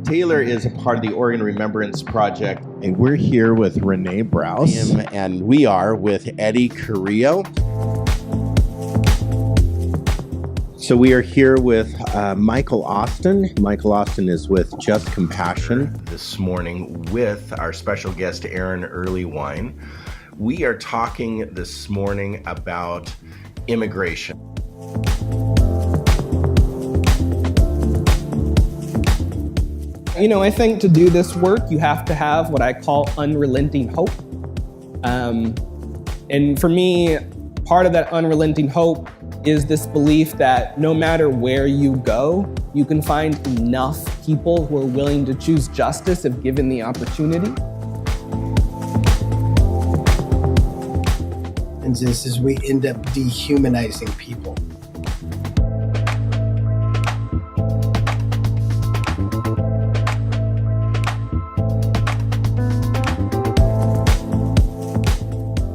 Taylor is a part of the Oregon Remembrance Project. And we're here with Renee Browse. And we are with Eddie Carrillo. So we are here with Michael Austin. Michael Austin is with Just Compassion. This morning with our special guest, Aaron Earlywine. We are talking this morning about immigration. You know, I think to do this work, you have to have what I call unrelenting hope. And for me, part of that unrelenting hope is this belief that no matter where you go, you can find enough people who are willing to choose justice if given the opportunity. And this is we end up dehumanizing people.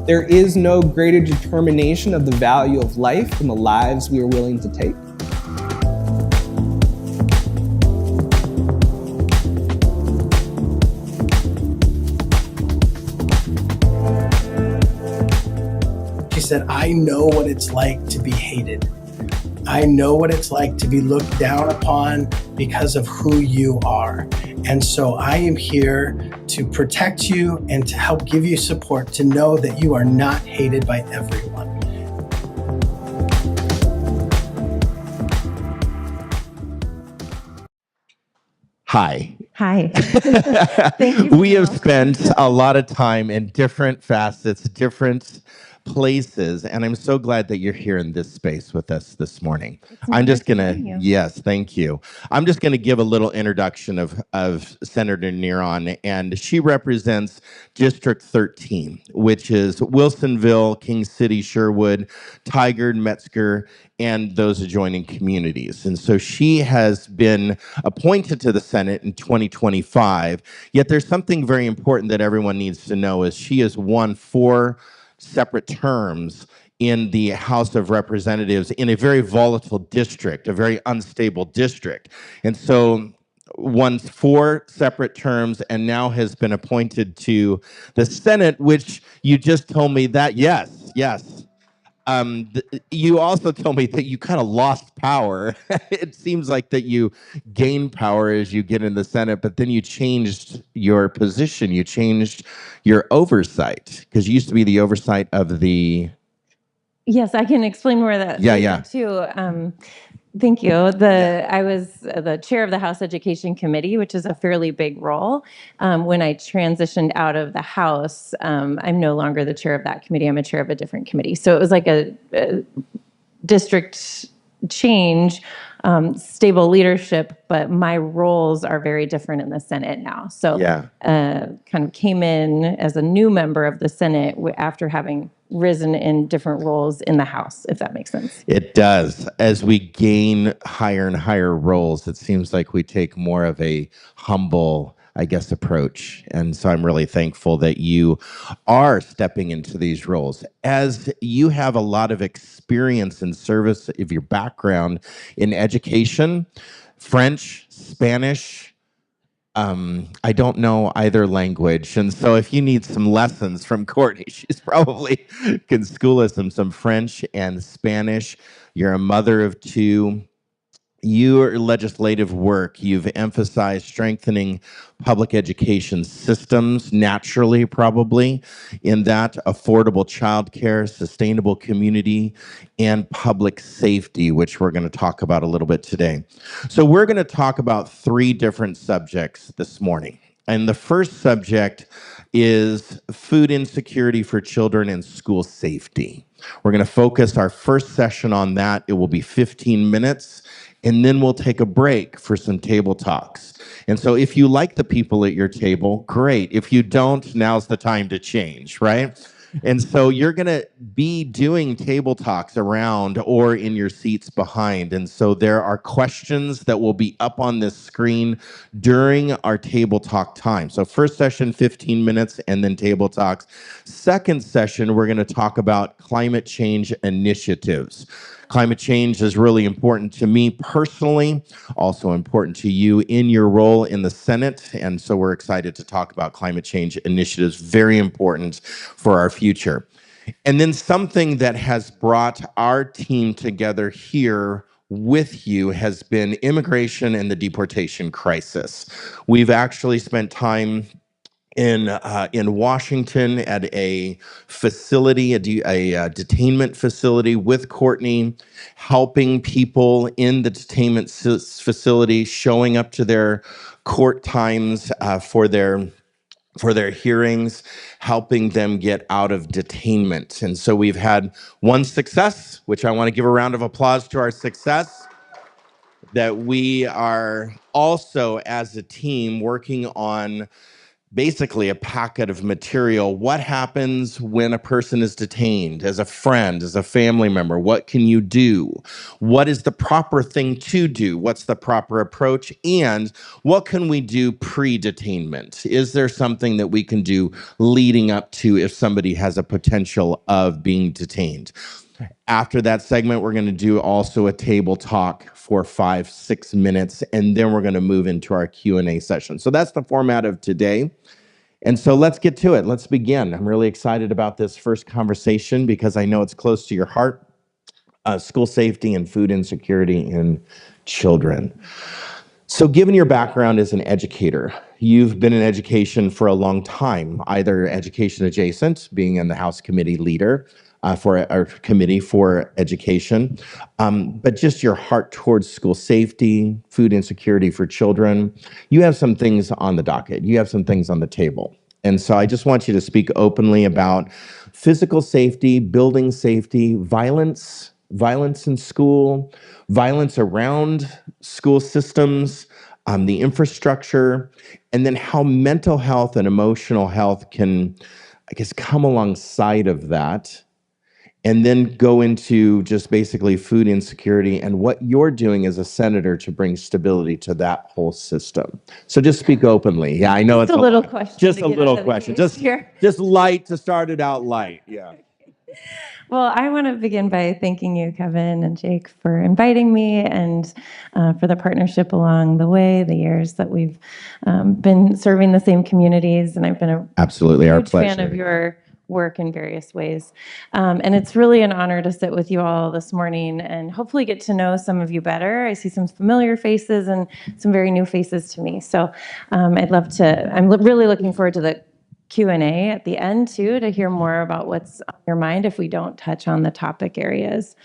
There is no greater determination of the value of life than the lives we are willing to take. She said, I know what it's like to be hated. I know what it's like to be looked down upon because of who you are. And so I am here to protect you and to help give you support to know that you are not hated by everyone. Hi. Hi. Thank you. We have spent a lot of time in different facets, different places, and I'm so glad that you're here in this space with us this morning. I'm just gonna, yes, thank you. I'm just gonna give a little introduction of Senator Neron, and she represents District 13, which is Wilsonville, King City, Sherwood, Tigard, Metzger, and those adjoining communities. And so she has been appointed to the Senate in 2025, yet there's something very important that everyone needs to know is she has won 4 separate terms in the House of Representatives in a very volatile district, a very unstable district. And so won 4 separate terms and now has been appointed to the Senate, which you just told me that, yes. You also told me that you kind of lost power. It seems like that you gain power as you get in the Senate, but then you changed your position. You changed your oversight because you used to be the oversight of the... Yes, I can explain more of that too. Thank you. I was the chair of the House Education Committee, which is a fairly big role. When I transitioned out of the House, I'm no longer the chair of that committee. I'm a chair of a different committee. So it was like a district change, stable leadership, but my roles are very different in the Senate now. So kind of came in as a new member of the Senate after having risen in different roles in the House, if that makes sense. It does. As we gain higher and higher roles, it seems like we take more of a humble, I guess, approach. And so I'm really thankful that you are stepping into these roles. As you have a lot of experience in service of your background in education, French, Spanish, I don't know either language. And so if you need some lessons from Courtney, she's probably can school us in some French and Spanish. You're a mother of 2. Your legislative work, you've emphasized strengthening public education systems naturally, probably, in that affordable childcare, sustainable community, and public safety, which we're going to talk about a little bit today. So we're going to talk about 3 different subjects this morning. And the first subject is food insecurity for children and school safety. We're going to focus our first session on that. It will be 15 minutes. And then we'll take a break for some table talks. And so if you like the people at your table, great. If you don't, now's the time to change, right? And so you're going to be doing table talks around or in your seats behind. And so there are questions that will be up on this screen during our table talk time. So first session, 15 minutes, and then table talks. Second session, we're going to talk about climate change initiatives. Climate change is really important to me personally, also important to you in your role in the Senate. And so we're excited to talk about climate change initiatives, very important for our future. And then something that has brought our team together here with you has been immigration and the deportation crisis. We've actually spent time in Washington at a facility, a detainment facility with Courtney, helping people in the detainment facility, showing up to their court times for their hearings, helping them get out of detainment. And so we've had one success, which I want to give a round of applause to our success, that we are also as a team working on basically a packet of material. What happens when a person is detained? As a friend, as a family member, what can you do? What is the proper thing to do? What's the proper approach? And what can we do pre-detainment? Is there something that we can do leading up to if somebody has a potential of being detained? After that segment, we're going to do also a table talk for 5-6 minutes, and then we're going to move into our Q&A session. So that's the format of today. And so let's get to it. Let's begin. I'm really excited about this first conversation because I know it's close to your heart. School safety and food insecurity in children. So given your background as an educator, you've been in education for a long time, either education adjacent, being in the House committee leader, for our committee for education, but just your heart towards school safety, food insecurity for children. You have some things on the docket. You have some things on the table. And so I just want you to speak openly about physical safety, building safety, violence in school, violence around school systems, the infrastructure, and then how mental health and emotional health can, I guess, come alongside of that. And then go into just basically food insecurity and what you're doing as a senator to bring stability to that whole system. So just speak openly. Yeah, I know it's a little question. Just a little question. Just light to start it out light. Yeah. Well, I want to begin by thanking you, Kevin and Jake, for inviting me and for the partnership along the way, the years that we've been serving the same communities. And I've been a absolutely huge fan of your work in various ways. And it's really an honor to sit with you all this morning and hopefully get to know some of you better. I see some familiar faces and some very new faces to me. So I'm really looking forward to the Q&A at the end too, to hear more about what's on your mind if we don't touch on the topic areas.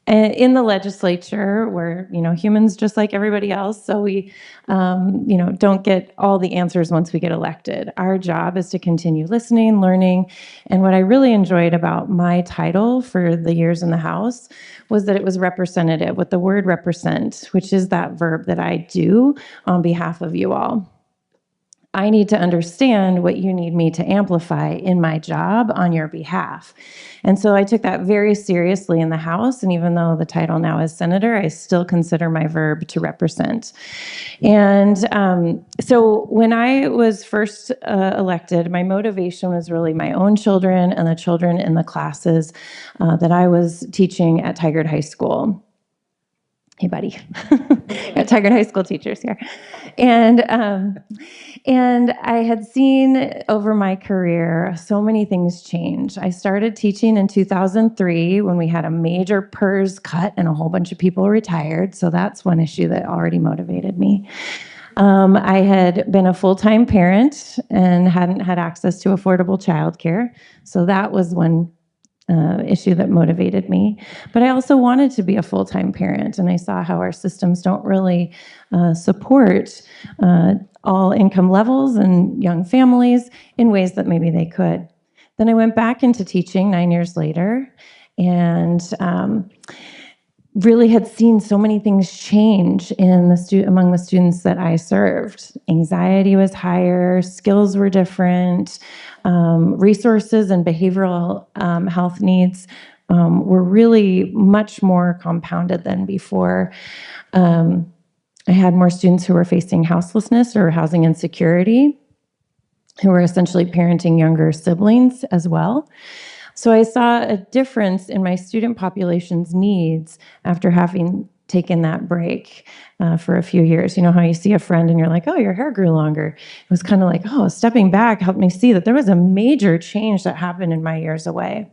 And in the legislature, we're humans just like everybody else, so we don't get all the answers once we get elected. Our job is to continue listening, learning, and what I really enjoyed about my title for the years in the House was that it was representative, with the word represent, which is that verb that I do on behalf of you all. I need to understand what you need me to amplify in my job on your behalf. And so I took that very seriously in the House. And even though the title now is senator, I still consider my verb to represent. And so when I was first elected, my motivation was really my own children and the children in the classes that I was teaching at Tigard High School. Hey, buddy. Got Tigard High School teachers here. And I had seen over my career so many things change. I started teaching in 2003 when we had a major PERS cut and a whole bunch of people retired. So that's one issue that already motivated me. I had been a full-time parent and hadn't had access to affordable childcare. So that was one issue that motivated me. But I also wanted to be a full-time parent, and I saw how our systems don't really support all income levels and young families in ways that maybe they could. Then I went back into teaching 9 years later, and really had seen so many things change among the students that I served. Anxiety was higher, skills were different, resources and behavioral health needs were really much more compounded than before. I had more students who were facing houselessness or housing insecurity, who were essentially parenting younger siblings as well. So I saw a difference in my student population's needs after having taken that break for a few years. You know how you see a friend and you're like, oh, your hair grew longer. It was kind of like, oh, stepping back helped me see that there was a major change that happened in my years away.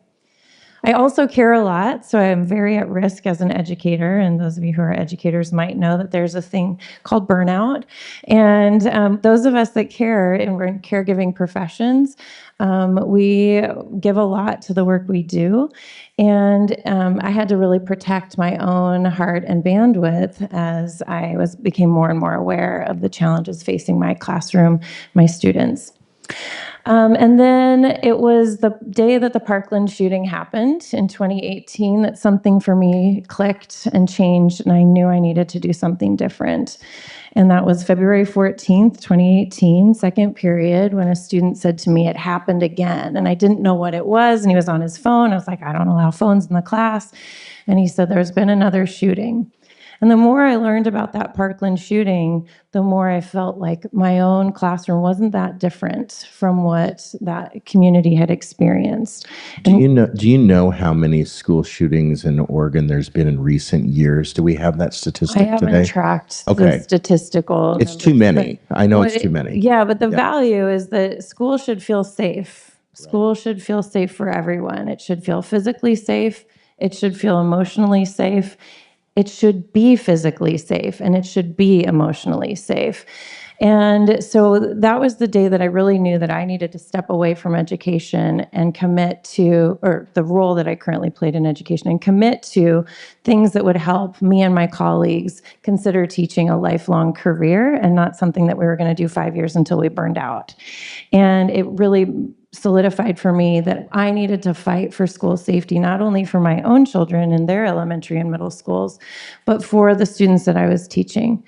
I also care a lot, so I'm very at risk as an educator, and those of you who are educators might know that there's a thing called burnout. And those of us that care, and we're in caregiving professions, we give a lot to the work we do. And I had to really protect my own heart and bandwidth as I became more and more aware of the challenges facing my classroom, my students. And then it was the day that the Parkland shooting happened in 2018 that something for me clicked and changed, and I knew I needed to do something different. And that was February 14th, 2018, second period, when a student said to me, it happened again. And I didn't know what it was, and he was on his phone. I was like, I don't allow phones in the class. And he said, there's been another shooting. And the more I learned about that Parkland shooting, the more I felt like my own classroom wasn't that different from what that community had experienced. Do you know how many school shootings in Oregon there's been in recent years? Do we have that statistic today? I haven't tracked the statistical It's numbers, too many. I know it's too many. Yeah, but the value is that school should feel safe. School should feel safe for everyone. It should feel physically safe. It should feel emotionally safe. It should be physically safe, and it should be emotionally safe. And so that was the day that I really knew that I needed to step away from education and commit to, or the role that I currently played in education, and commit to things that would help me and my colleagues consider teaching a lifelong career and not something that we were going to do 5 years until we burned out. And it really solidified for me that I needed to fight for school safety, not only for my own children in their elementary and middle schools, but for the students that I was teaching.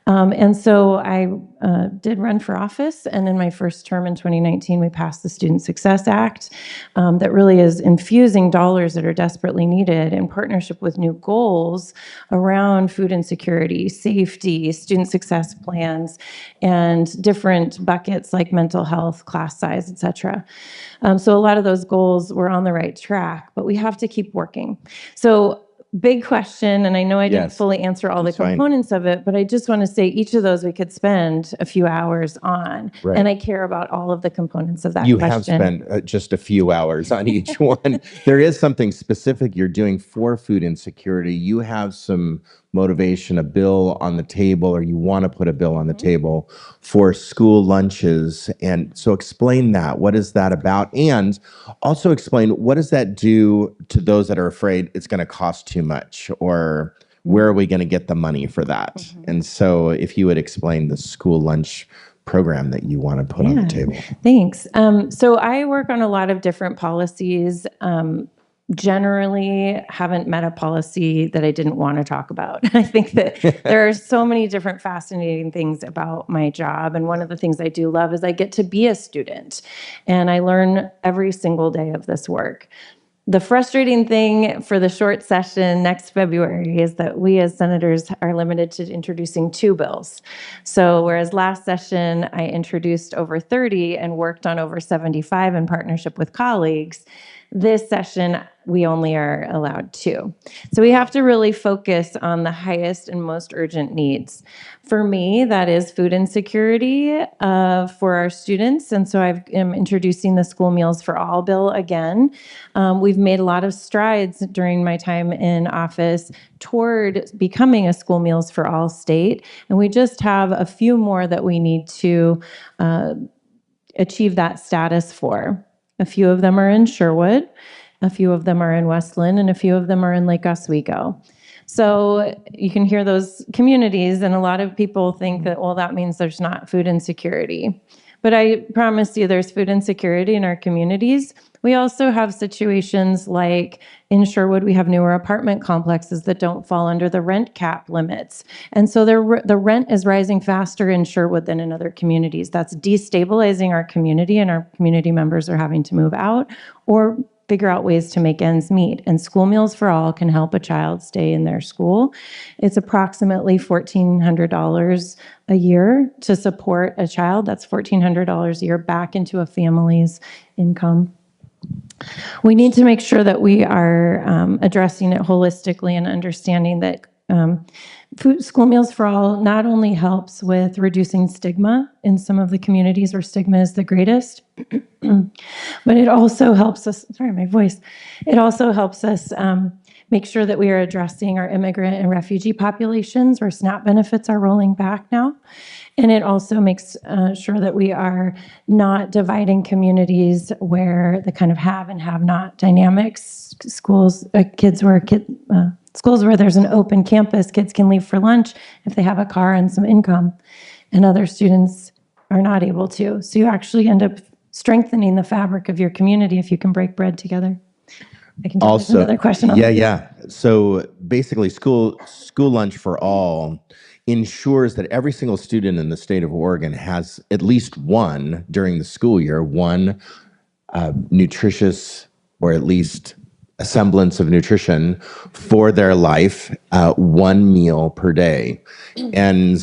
And so I did run for office, and in my first term in 2019, we passed the Student Success Act that really is infusing dollars that are desperately needed in partnership with new goals around food insecurity, safety, student success plans, and different buckets like mental health, class size, et cetera. So a lot of those goals were on the right track, but we have to keep working. So big question, and I know I didn't fully answer all the components of it, but I just want to say each of those we could spend a few hours on, and I care about all of the components of that question. You have spent just a few hours on each one. There is something specific you're doing for food insecurity. You have some motivation, a bill on the table, or you want to put a bill on the table for school lunches. And so explain that. What is that about? And also explain, what does that do to those that are afraid it's going to cost too much, or where are we going to get the money for that? And so if you would explain the school lunch program that you want to put on the table. Thanks. So I work on a lot of different policies. Generally haven't met a policy that I didn't want to talk about. I think that there are so many different fascinating things about my job. And one of the things I do love is I get to be a student, and I learn every single day of this work. The frustrating thing for the short session next February is that we as senators are limited to introducing 2 bills. So whereas last session I introduced over 30 and worked on over 75 in partnership with colleagues, this session, we only are allowed 2. So we have to really focus on the highest and most urgent needs. For me, that is food insecurity for our students. And so I am introducing the School Meals for All bill again. We've made a lot of strides during my time in office toward becoming a School Meals for All state. And we just have a few more that we need to achieve that status for. A few of them are in Sherwood, a few of them are in Misslin, and a few of them are in Lake Oswego. So you can hear those communities, and a lot of people think that, well, that means there's not food insecurity. But I promise you there's food insecurity in our communities. We also have situations like in Sherwood, we have newer apartment complexes that don't fall under the rent cap limits. And so the rent is rising faster in Sherwood than in other communities. That's destabilizing our community, and our community members are having to move out or figure out ways to make ends meet. And School Meals for All can help a child stay in their school. It's approximately $1,400 a year to support a child. That's $1,400 a year back into a family's income. We need to make sure that we are addressing it holistically and understanding that school meals for all not only helps with reducing stigma in some of the communities where stigma is the greatest, but it also helps us, sorry, my voice, it also helps us make sure that we are addressing our immigrant and refugee populations where SNAP benefits are rolling back now. And it also makes sure that we are not dividing communities where the kind of have and have not dynamics, schools where there's an open campus, kids can leave for lunch if they have a car and some income, and other students are not able to. So you actually end up strengthening the fabric of your community if you can break bread together. I can tell there's another question. Yeah. So basically, school lunch for all ensures that every single student in the state of Oregon has at least one during the school year, one nutritious, or at least a semblance of nutrition for their life, one meal per day. And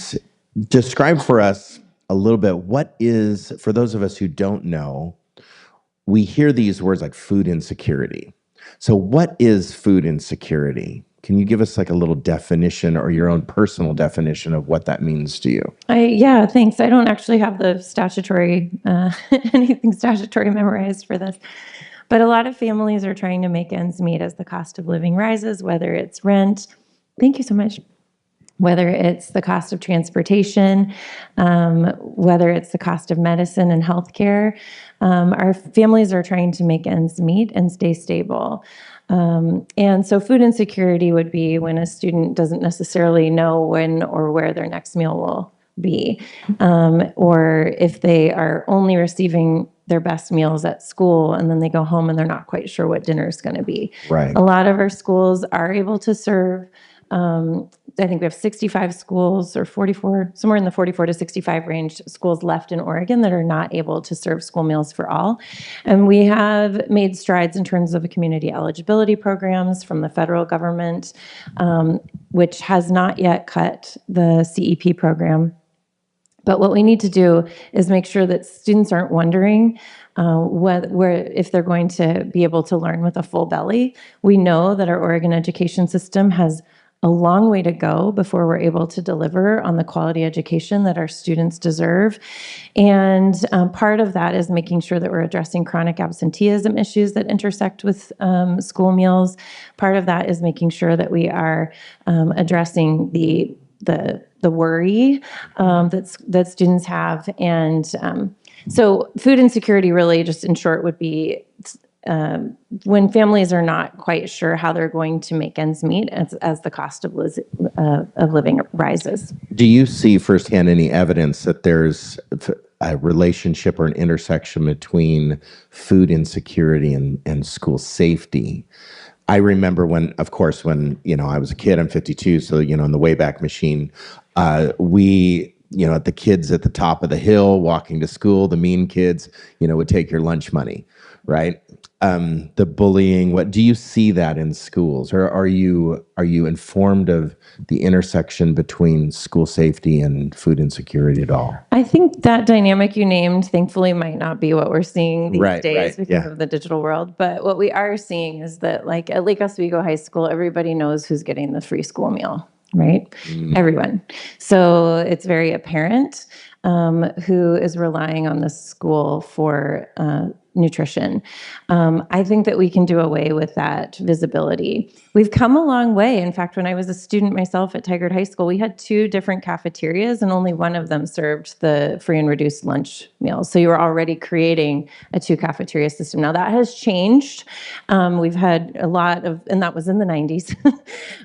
describe for us a little bit, what is, for those of us who don't know, we hear these words like food insecurity. So what is food insecurity? Can you give us like a little definition or your own personal definition of what that means to you? Yeah, thanks. I don't actually have the statutory, anything statutory memorized for this. But a lot of families are trying to make ends meet as the cost of living rises, whether it's rent. Thank you so much. Whether it's the cost of transportation, whether it's the cost of medicine and healthcare. Our families are trying to make ends meet and stay stable. And so food insecurity would be when a student doesn't necessarily know when or where their next meal will be, or if they are only receiving their best meals at school and then they go home and they're not quite sure what dinner is going to be. Right. A lot of our schools are able to serve, I think we have 65 schools or 44, somewhere in the 44 to 65 range schools left in Oregon that are not able to serve school meals for all. And we have made strides in terms of community eligibility programs from the federal government, which has not yet cut the CEP program. But what we need to do is make sure that students aren't wondering if they're going to be able to learn with a full belly. We know that our Oregon education system has a long way to go before we're able to deliver on the quality education that our students deserve. And part of that is making sure that we're addressing chronic absenteeism issues that intersect with school meals. Part of that is making sure that we are addressing the worry that students have. And so food insecurity really, just in short, would be when families are not quite sure how they're going to make ends meet as the cost of living rises. Do you see firsthand any evidence that there's a relationship or an intersection between food insecurity and school safety? I remember when I was a kid, I'm 52, so, in the Wayback Machine, we, the kids at the top of the hill walking to school, the mean kids, would take your lunch money, right? The bullying, what do you see that in schools, or are you informed of the intersection between school safety and food insecurity at all? I think that dynamic you named, thankfully, might not be what we're seeing these days because of the digital world. But what we are seeing is that, like, at Lake Oswego High School, everybody knows who's getting the free school meal, right? Everyone. So it's very apparent who is relying on the school for nutrition. I think that we can do away with that visibility. We've come a long way. In fact, when I was a student myself at Tigard High School, we had 2 different cafeterias and only one of them served the free and reduced lunch meals. So you were already creating a 2 cafeteria system. Now that has changed. We've had a lot of, and that was in the 90s.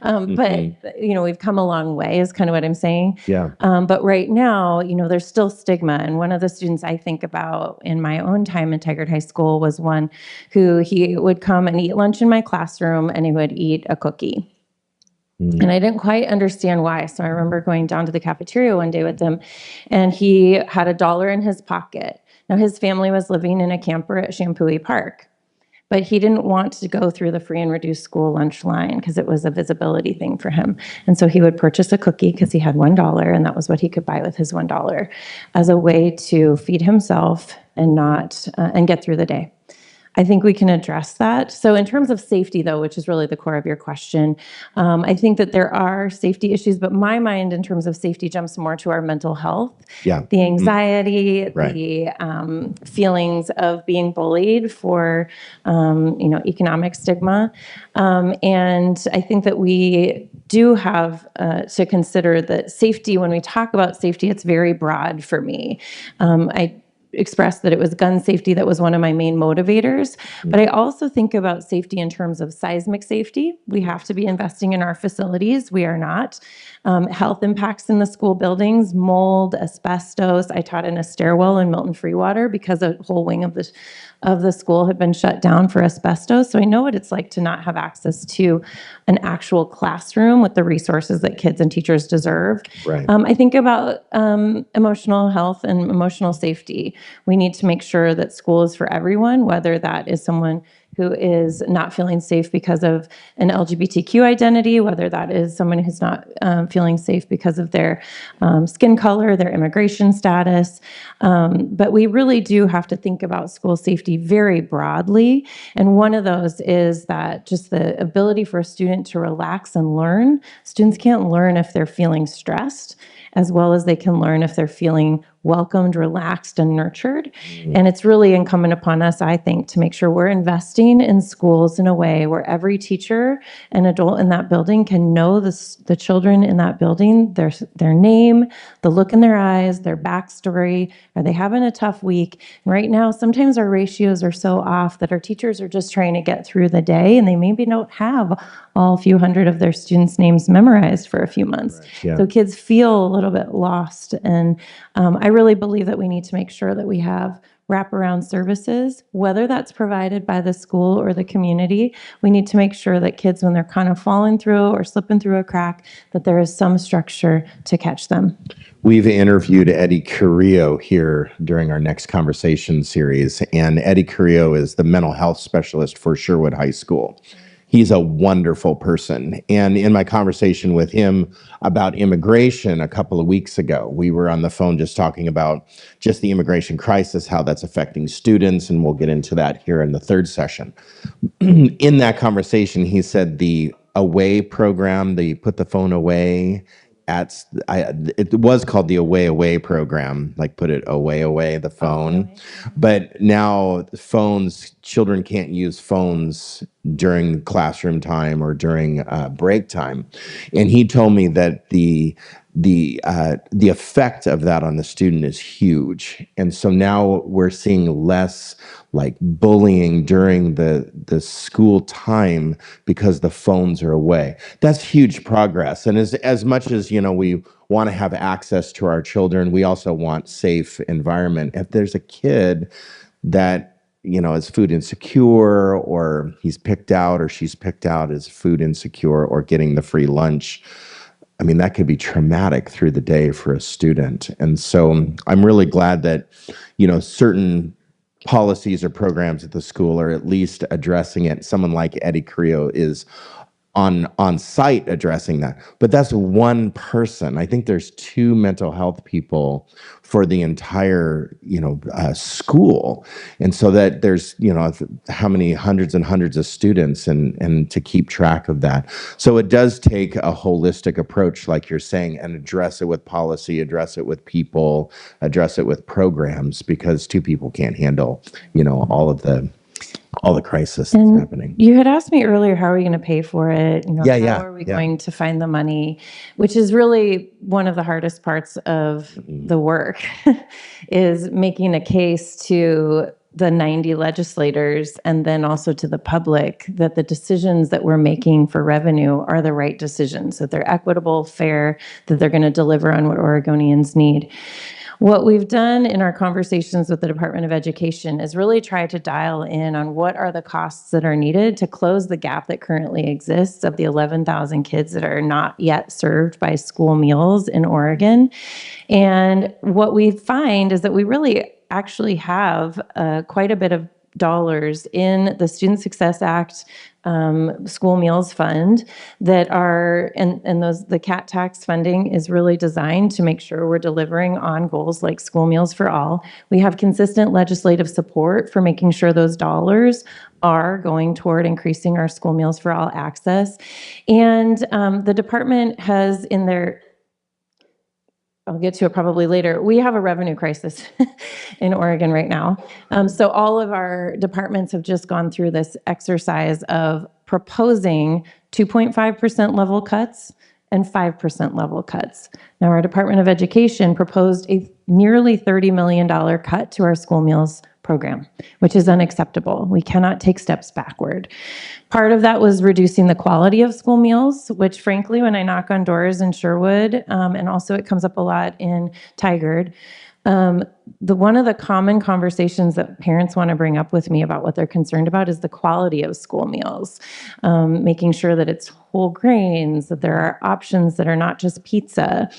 But, we've come a long way is kind of what I'm saying. Yeah. But right now, there's still stigma. And one of the students I think about in my own time at Tigard High School was one who he would come and eat lunch in my classroom and he would eat a cookie. And I didn't quite understand why. So I remember going down to the cafeteria one day with him and he had $1 in his pocket. Now his family was living in a camper at Shampooey Park, but he didn't want to go through the free and reduced school lunch line because it was a visibility thing for him. And so he would purchase a cookie because he had $1 and that was what he could buy with his $1 as a way to feed himself and not and get through the day. I think we can address that. So in terms of safety, though, which is really the core of your question, I think that there are safety issues, but my mind in terms of safety jumps more to our mental health, the anxiety, the feelings of being bullied for, economic stigma. And I think that we do have to consider that safety, when we talk about safety, it's very broad for me. I expressed that it was gun safety that was one of my main motivators. But I also think about safety in terms of seismic safety. We have to be investing in our facilities. We are not. Health impacts in the school buildings, mold, asbestos. I taught in a stairwell in Milton Freewater because a whole wing of the school had been shut down for asbestos. So I know what it's like to not have access to an actual classroom with the resources that kids and teachers deserve. I think about emotional health and emotional safety. We need to make sure that school is for everyone, whether that is someone who is not feeling safe because of an LGBTQ identity, whether that is someone who's not feeling safe because of their skin color, their immigration status. But we really do have to think about school safety very broadly. And one of those is that just the ability for a student to relax and learn. Students can't learn if they're feeling stressed, as well as they can learn if they're feeling welcomed, relaxed, and nurtured. And it's really incumbent upon us, I think, to make sure we're investing in schools in a way where every teacher and adult in that building can know the children in that building, their name, the look in their eyes, their backstory. Are they having a tough week? And right now, sometimes our ratios are so off that our teachers are just trying to get through the day, and they maybe don't have all few hundred of their students' names memorized for a few months. So kids feel a little bit lost. And I really believe that we need to make sure that we have wraparound services, whether that's provided by the school or the community. We need to make sure that kids, when they're kind of falling through or slipping through a crack, that there is some structure to catch them. We've interviewed Eddie Carrillo here during our next conversation series, and Eddie Carrillo is the mental health specialist for Sherwood High School. He's a wonderful person. And in my conversation with him about immigration a couple of weeks ago, we were on the phone just talking about just the immigration crisis, how that's affecting students, and we'll get into that here in the third session. In that conversation, he said the away program, the put the phone away, it was called the away program, like put it away the phone. But now children can't use phones during classroom time or during break time. And he told me that the effect of that on the student is huge. And so now we're seeing less like bullying during the school time because the phones are away. That's huge progress. And as much as, we want to have access to our children, we also want safe environment. If there's a kid that is food insecure, or he's picked out or she's picked out as food insecure, or getting the free lunch, I mean, that could be traumatic through the day for a student. And so I'm really glad that, certain policies or programs at the school are at least addressing it. Someone like Eddie Carrillo is on site addressing that. But that's one person. I think there's two mental health people for the entire, school. And so that there's, how many hundreds and hundreds of students and to keep track of that. So it does take a holistic approach, like you're saying, and address it with policy, address it with people, address it with programs, because two people can't handle, all the crisis that's happening. You had asked me earlier, how are we going to pay for it? How are we going to find the money? Which is really one of the hardest parts of the work, is making a case to the 90 legislators and then also to the public that the decisions that we're making for revenue are the right decisions, that they're equitable, fair, that they're going to deliver on what Oregonians need. What we've done in our conversations with the Department of Education is really try to dial in on what are the costs that are needed to close the gap that currently exists of the 11,000 kids that are not yet served by school meals in Oregon. And what we find is that we really actually have quite a bit of dollars in the Student Success Act school meals fund that are, and the CAT tax funding is really designed to make sure we're delivering on goals like school meals for all. We have consistent legislative support for making sure those dollars are going toward increasing our school meals for all access. And the department has in their, I'll get to it probably later. We have a revenue crisis in Oregon right now. So all of our departments have just gone through this exercise of proposing 2.5% level cuts and 5% level cuts. Now, our Department of Education proposed a nearly $30 million cut to our school meals program, which is unacceptable. We cannot take steps backward. Part of that was reducing the quality of school meals, which frankly, when I knock on doors in Sherwood, and also it comes up a lot in Tigard, one of the common conversations that parents want to bring up with me about what they're concerned about is the quality of school meals, making sure that it's whole grains, that there are options that are not just pizza,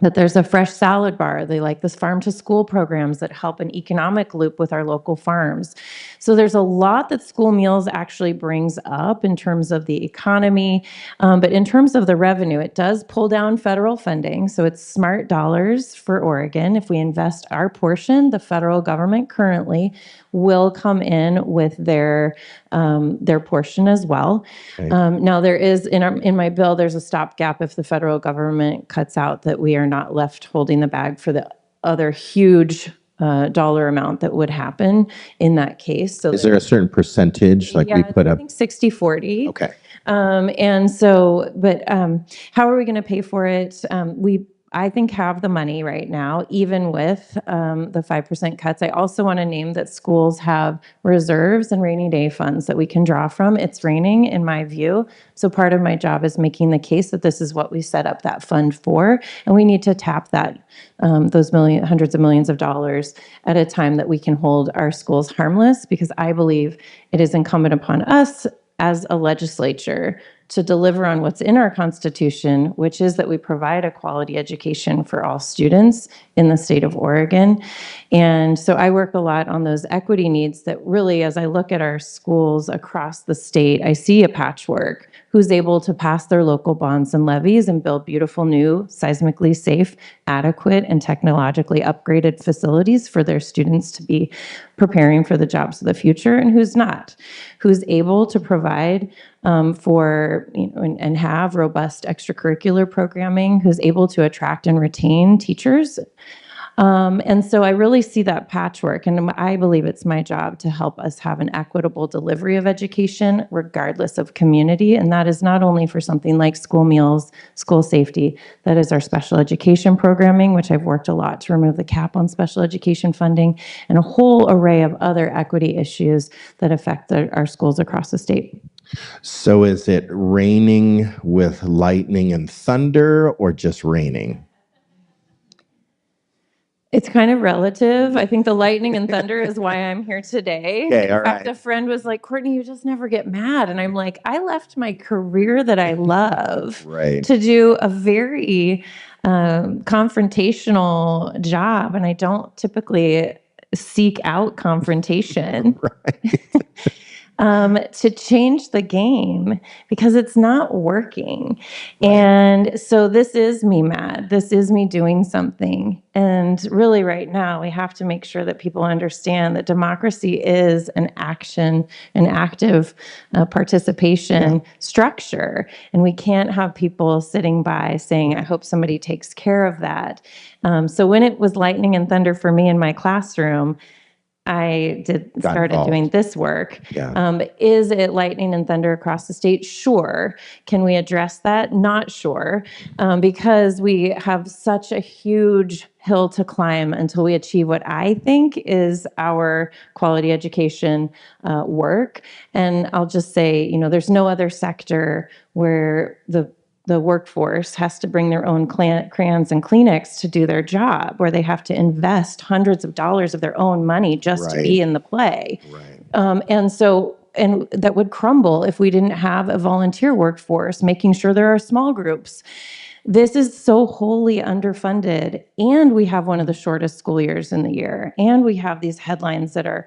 that there's a fresh salad bar. They like this farm to school programs that help an economic loop with our local farms. So there's a lot that school meals actually brings up in terms of the economy. But in terms of the revenue, it does pull down federal funding. So it's smart dollars for Oregon. If we invest our portion, the federal government currently will come in with their portion as well. Okay. Now there is in my bill, there's a stopgap if the federal government cuts out, that we are not left holding the bag for the other huge dollar amount that would happen in that case. So is there a certain percentage like we put up? I think 60-40. Okay. And so, but how are we going to pay for it? I think have the money right now, even with the 5% cuts. I also want to name that schools have reserves and rainy day funds that we can draw from. It's raining, in my view. So part of my job is making the case that this is what we set up that fund for, and we need to tap that those hundreds of millions of dollars at a time that we can hold our schools harmless, because I believe it is incumbent upon us as a legislature to deliver on what's in our Constitution, which is that we provide a quality education for all students in the state of Oregon. And so I work a lot on those equity needs that really, as I look at our schools across the state, I see a patchwork. Who's able to pass their local bonds and levies and build beautiful, new, seismically safe, adequate, and technologically upgraded facilities for their students to be preparing for the jobs of the future, and who's not? Who's able to provide for, and have robust extracurricular programming, who's able to attract and retain teachers. And so I really see that patchwork, and I believe it's my job to help us have an equitable delivery of education regardless of community. And that is not only for something like school meals, school safety, that is our special education programming, which I've worked a lot to remove the cap on special education funding, and a whole array of other equity issues that affect our schools across the state. So is it raining with lightning and thunder, or just raining? It's kind of relative. I think the lightning and thunder is why I'm here today. Okay, all In fact, right. a friend was like, Courtney, you just never get mad. And I'm like, I left my career that I love to do a very confrontational job. And I don't typically seek out confrontation. To change the game, because it's not working. Right. And so this is me mad. This is me doing something. And really right now, we have to make sure that people understand that democracy is an action, an active participation structure. And we can't have people sitting by saying, I hope somebody takes care of that. So when it was lightning and thunder for me in my classroom, I started doing this work. Yeah. Is it lightning and thunder across the state? Sure. Can we address that? Not sure, because we have such a huge hill to climb until we achieve what I think is our quality education work. And I'll just say, there's no other sector where the workforce has to bring their own crayons and Kleenex to do their job, where they have to invest hundreds of dollars of their own money just to be in the play. Right. And that would crumble if we didn't have a volunteer workforce, making sure there are small groups. This is so wholly underfunded, and we have one of the shortest school years in the year, and we have these headlines that are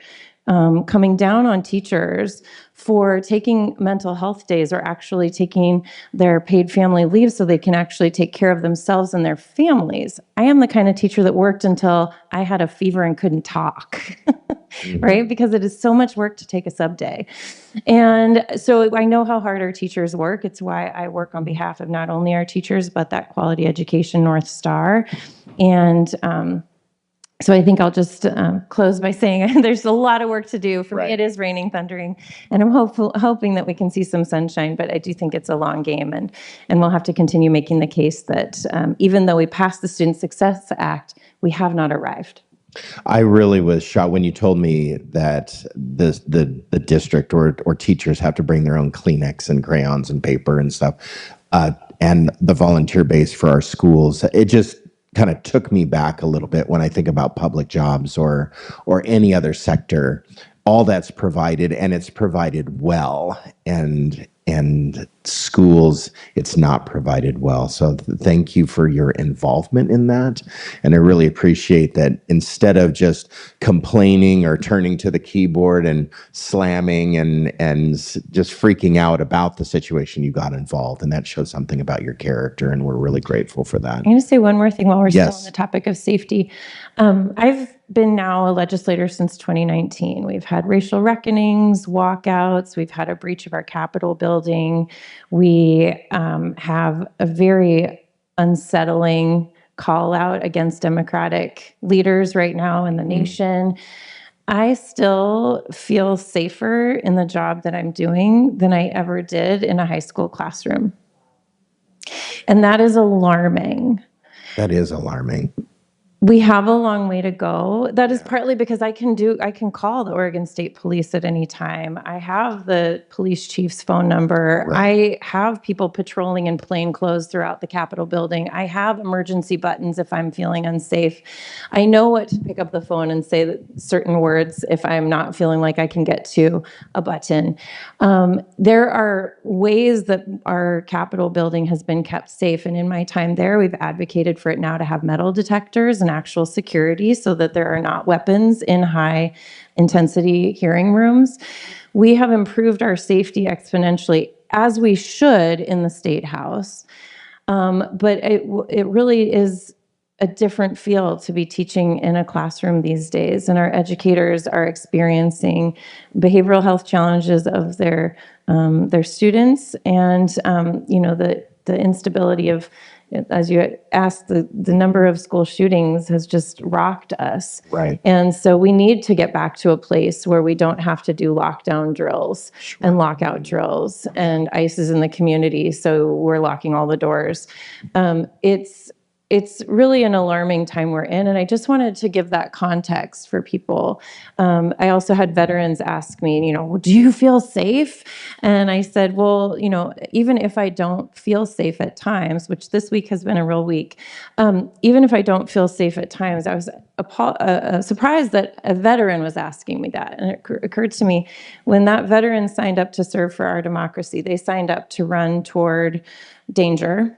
coming down on teachers for taking mental health days or actually taking their paid family leave so they can actually take care of themselves and their families. I am the kind of teacher that worked until I had a fever and couldn't talk, right? Because it is so much work to take a sub day. And so I know how hard our teachers work. It's why I work on behalf of not only our teachers, but that Quality Education North Star. And so I think I'll just close by saying there's a lot of work to do. For me, it is raining, thundering, and I'm hoping that we can see some sunshine, but I do think it's a long game, and we'll have to continue making the case that even though we passed the Student Success Act, we have not arrived. I really was shocked when you told me that the district or teachers have to bring their own Kleenex and crayons and paper and stuff, and the volunteer base for our schools. It just kind of took me back a little bit when I think about public jobs or any other sector. All that's provided, and it's provided well, and schools, it's not provided well. So thank you for your involvement in that. And I really appreciate that instead of just complaining or turning to the keyboard and slamming and just freaking out about the situation, you got involved. And that shows something about your character. And we're really grateful for that. I'm going to say one more thing while we're still on the topic of safety. I've been now a legislator since 2019. We've had racial reckonings, walkouts. We've had a breach of our Capitol building. We have a very unsettling call out against Democratic leaders right now in the nation. I still feel safer in the job that I'm doing than I ever did in a high school classroom. And that is alarming. That is alarming. We have a long way to go. That is partly because I can call the Oregon State Police at any time. I have the police chief's phone number. Right. I have people patrolling in plain clothes throughout the Capitol building. I have emergency buttons if I'm feeling unsafe. I know what to pick up the phone and say certain words if I'm not feeling like I can get to a button. There are ways that our Capitol building has been kept safe. And in my time there, we've advocated for it now to have metal detectors and actual security so that there are not weapons in high intensity hearing rooms. We have improved our safety exponentially, as we should in the State House. But it really is a different feel to be teaching in a classroom these days. And our educators are experiencing behavioral health challenges of their students, and the instability of, as you asked, the number of school shootings has just rocked us. Right. And so we need to get back to a place where we don't have to do lockdown drills and lockout drills, and ICE is in the community, so we're locking all the doors. It's really an alarming time we're in, and I just wanted to give that context for people. I also had veterans ask me, do you feel safe? And I said, well, even if I don't feel safe at times, which this week has been a real week, even if I don't feel safe at times, I was surprised that a veteran was asking me that. And it occurred to me, when that veteran signed up to serve for our democracy, they signed up to run toward danger.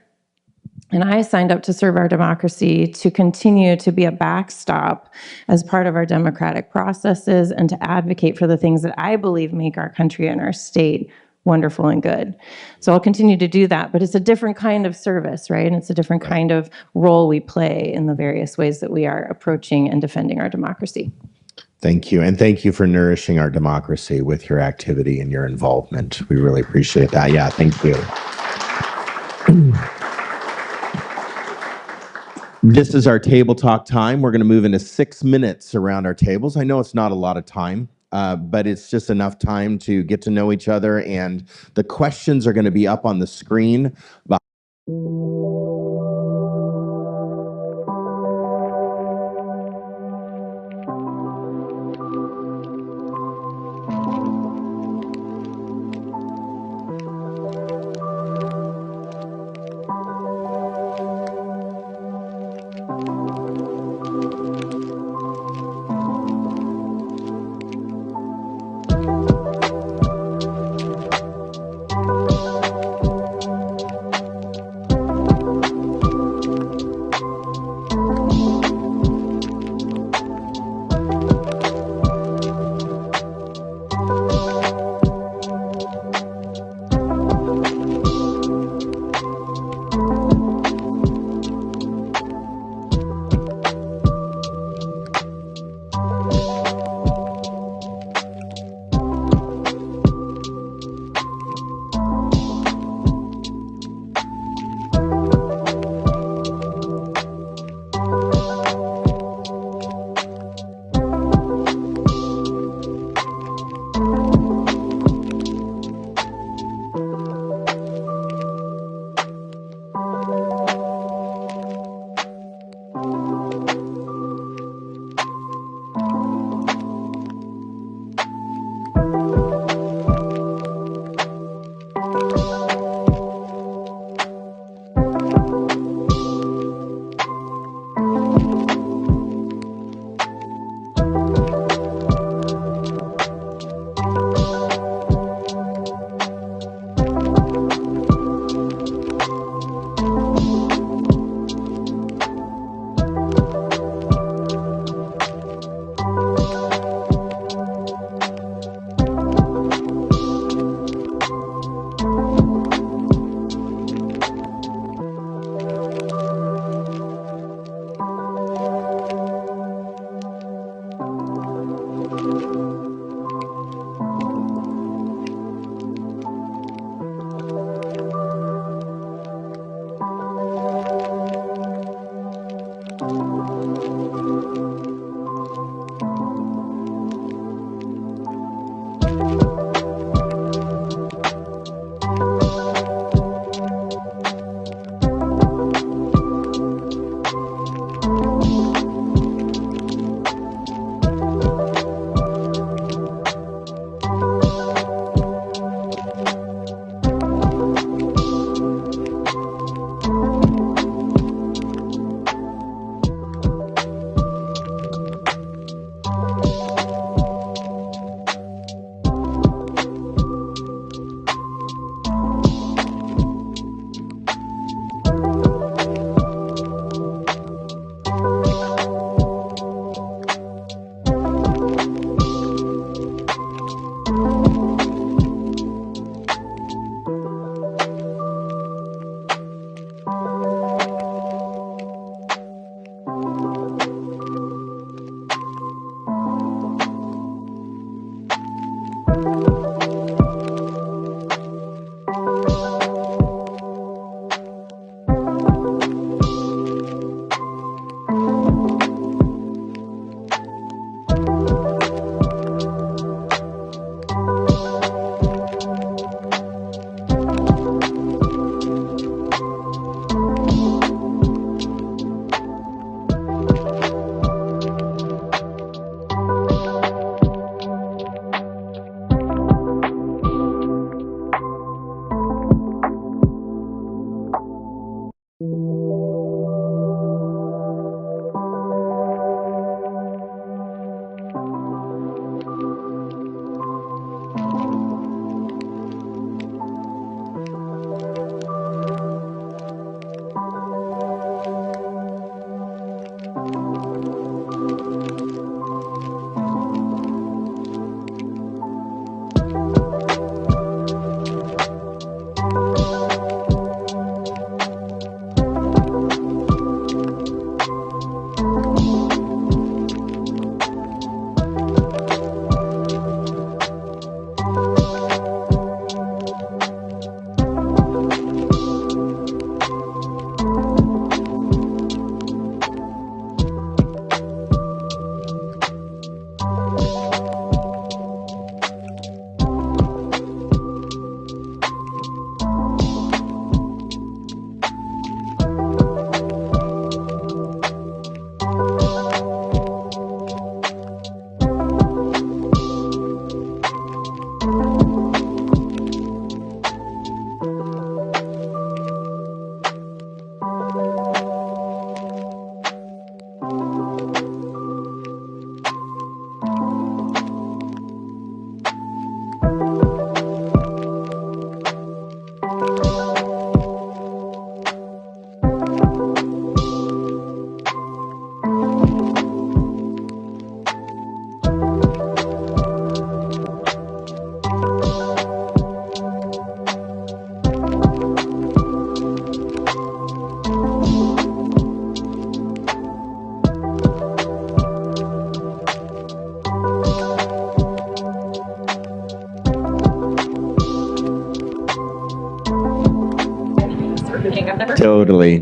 And I signed up to serve our democracy to continue to be a backstop as part of our democratic processes and to advocate for the things that I believe make our country and our state wonderful and good. So I'll continue to do that, but it's a different kind of service, right? And it's a different kind of role we play in the various ways that we are approaching and defending our democracy. Thank you. And thank you for nourishing our democracy with your activity and your involvement. We really appreciate that. Yeah, thank you. This is our table talk time. We're going to move into 6 minutes around our tables. I know it's not a lot of time, but it's just enough time to get to know each other. And the questions are going to be up on the screen.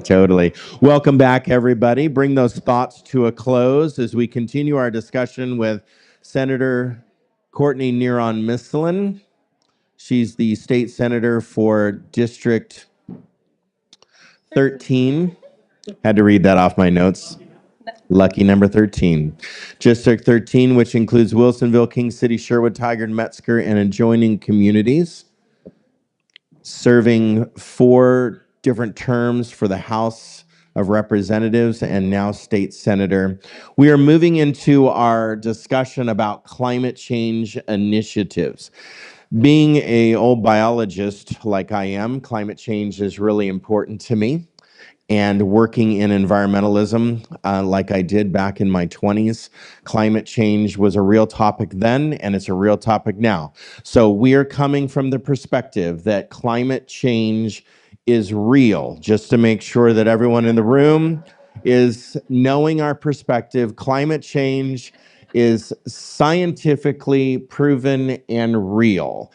Totally. Welcome back, everybody. Bring those thoughts to a close as we continue our discussion with Senator Courtney Neron Misslin. She's the state senator for District 13. Had to read that off my notes. Lucky number 13. District 13, which includes Wilsonville, King City, Sherwood, Tigard, Metzger, and adjoining communities. Serving 4 different terms for the House of Representatives and now state senator. We are moving into our discussion about climate change initiatives. Being an old biologist like I am, climate change is really important to me. And working in environmentalism like I did back in my 20s, climate change was a real topic then, and it's a real topic now. So we are coming from the perspective that climate change is real. Just to make sure that everyone in the room is knowing our perspective, climate change is scientifically proven and real.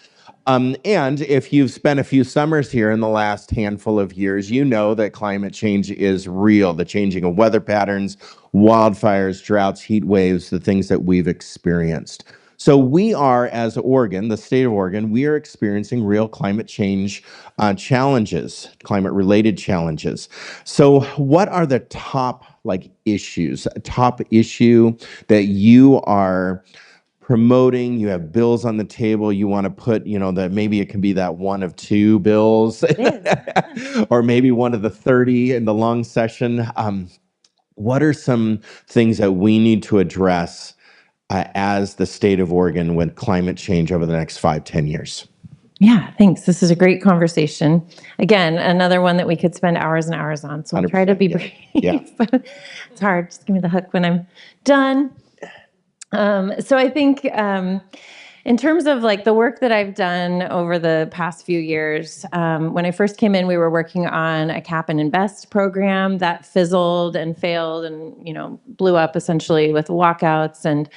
And if you've spent a few summers here in the last handful of years, you know that climate change is real. The changing of weather patterns, wildfires, droughts, heat waves, the things that we've experienced. So we are, as Oregon, the state of Oregon, we are experiencing real climate change challenges, climate-related challenges. So what are the top issues, top issue that you are promoting? You have bills on the table, you want to put, that maybe it can be that one of two bills or maybe one of the 30 in the long session. What are some things that we need to address as the state of Oregon with climate change over the next 5-10 years? Yeah, thanks. This is a great conversation. Again, another one that we could spend hours and hours on. So I'll try to be brief. Yeah. But it's hard. Just give me the hook when I'm done. So I think in terms of the work that I've done over the past few years, when I first came in, we were working on a cap and invest program that fizzled and failed and, blew up essentially with walkouts. And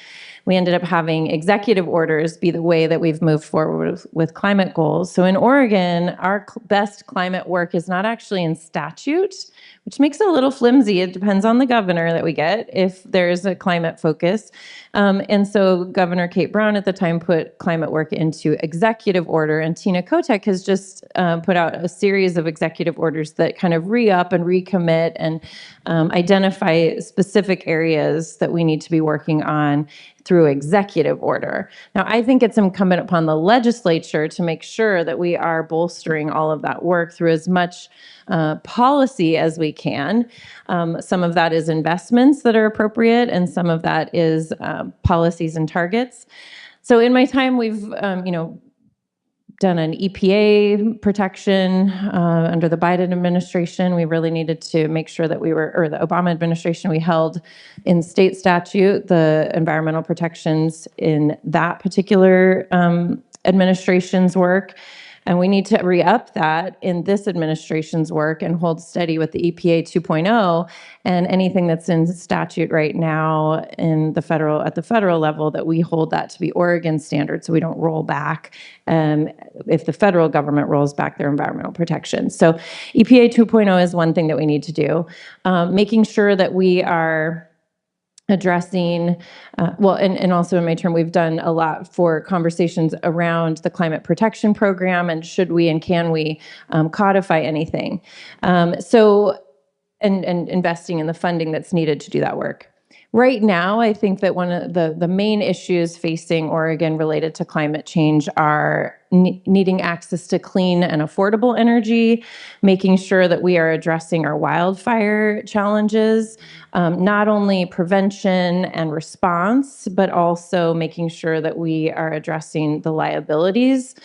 we ended up having executive orders be the way that we've moved forward with climate goals. So in Oregon, our best climate work is not actually in statute, which makes it a little flimsy. It depends on the governor that we get if there's a climate focus. And so Governor Kate Brown at the time put climate work into executive order, and Tina Kotek has just put out a series of executive orders that kind of re-up and recommit and identify specific areas that we need to be working on through executive order. Now, I think it's incumbent upon the legislature to make sure that we are bolstering all of that work through as much policy as we can. Some of that is investments that are appropriate, and some of that is policies and targets. So in my time, we've done an EPA protection under the Biden administration. We really needed to make sure that or the Obama administration, we held in state statute the environmental protections in that particular administration's work. And we need to re-up that in this administration's work and hold steady with the EPA 2.0 and anything that's in statute right now at the federal level, that we hold that to be Oregon standards, so we don't roll back if the federal government rolls back their environmental protections. So EPA 2.0 is one thing that we need to do. Making sure that we are addressing, and also in my term, we've done a lot for conversations around the climate protection program and should we and can we codify anything. And investing in the funding that's needed to do that work. Right now, I think that one of the main issues facing Oregon related to climate change are needing access to clean and affordable energy, making sure that we are addressing our wildfire challenges, not only prevention and response, but also making sure that we are addressing the liabilities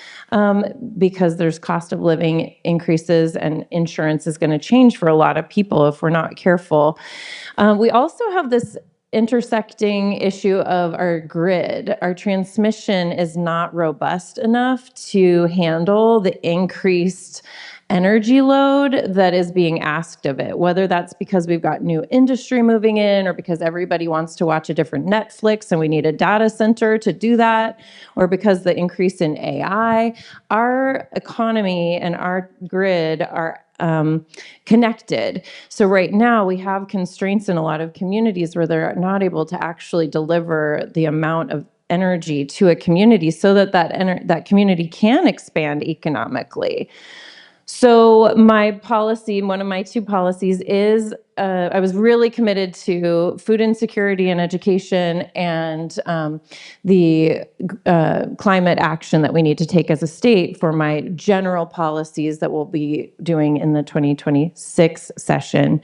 because there's cost of living increases and insurance is going to change for a lot of people if we're not careful. We also have this intersecting issue of our grid. Our transmission is not robust enough to handle the increased energy load that is being asked of it, whether that's because we've got new industry moving in or because everybody wants to watch a different Netflix and we need a data center to do that, or because the increase in AI. Our economy and our grid are connected. So right now we have constraints in a lot of communities where they're not able to actually deliver the amount of energy to a community so that that community can expand economically. So my policy, one of my two policies is I was really committed to food insecurity and education and the climate action that we need to take as a state for my general policies that we'll be doing in the 2026 session.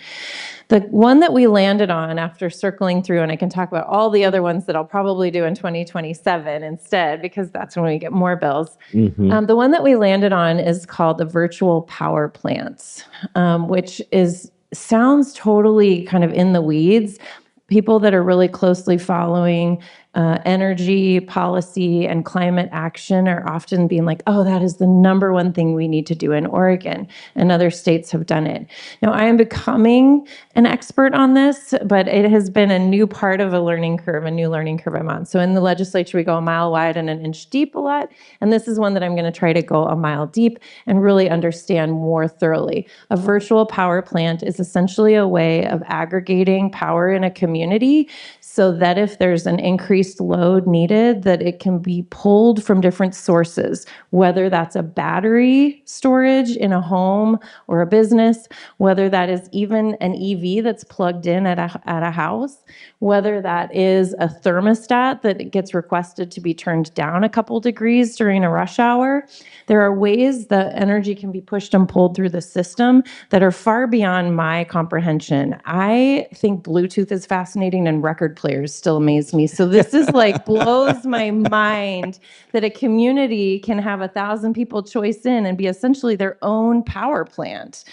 The one that we landed on after circling through, and I can talk about all the other ones that I'll probably do in 2027 instead, because that's when we get more bills. Mm-hmm. The one that we landed on is called the virtual power plants, which sounds totally kind of in the weeds. People that are really closely following energy policy and climate action are often being like, oh, that is the number one thing we need to do in Oregon, and other states have done it. Now, I am becoming an expert on this, but it has been a new part of a learning curve I'm on. So in the legislature, we go a mile wide and an inch deep a lot, and this is one that I'm going to try to go a mile deep and really understand more thoroughly. A virtual power plant is essentially a way of aggregating power in a community so that if there's an increased load needed, that it can be pulled from different sources, whether that's a battery storage in a home or a business, whether that is even an EV that's plugged in at a house, whether that is a thermostat that gets requested to be turned down a couple degrees during a rush hour. There are ways that energy can be pushed and pulled through the system that are far beyond my comprehension. I think Bluetooth is fascinating and record players still amaze me. So this is like blows my mind that a community can have 1,000 people choice in and be essentially their own power plant.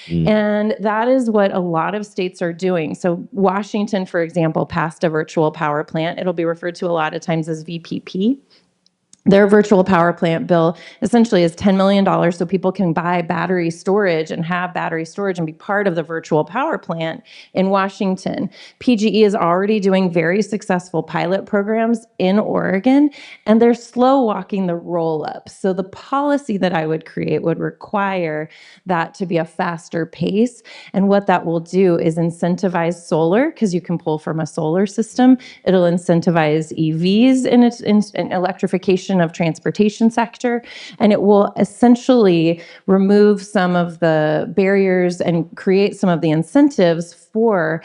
And that is what a lot of states are doing. So Washington, for example, passed a virtual power plant. It'll be referred to a lot of times as VPP. Their virtual power plant bill essentially is $10 million so people can buy battery storage and have battery storage and be part of the virtual power plant in Washington. PGE is already doing very successful pilot programs in Oregon, and they're slow walking the roll up. So the policy that I would create would require that to be a faster pace. And what that will do is incentivize solar, because you can pull from a solar system. It'll incentivize EVs in electrification of transportation sector, and it will essentially remove some of the barriers and create some of the incentives for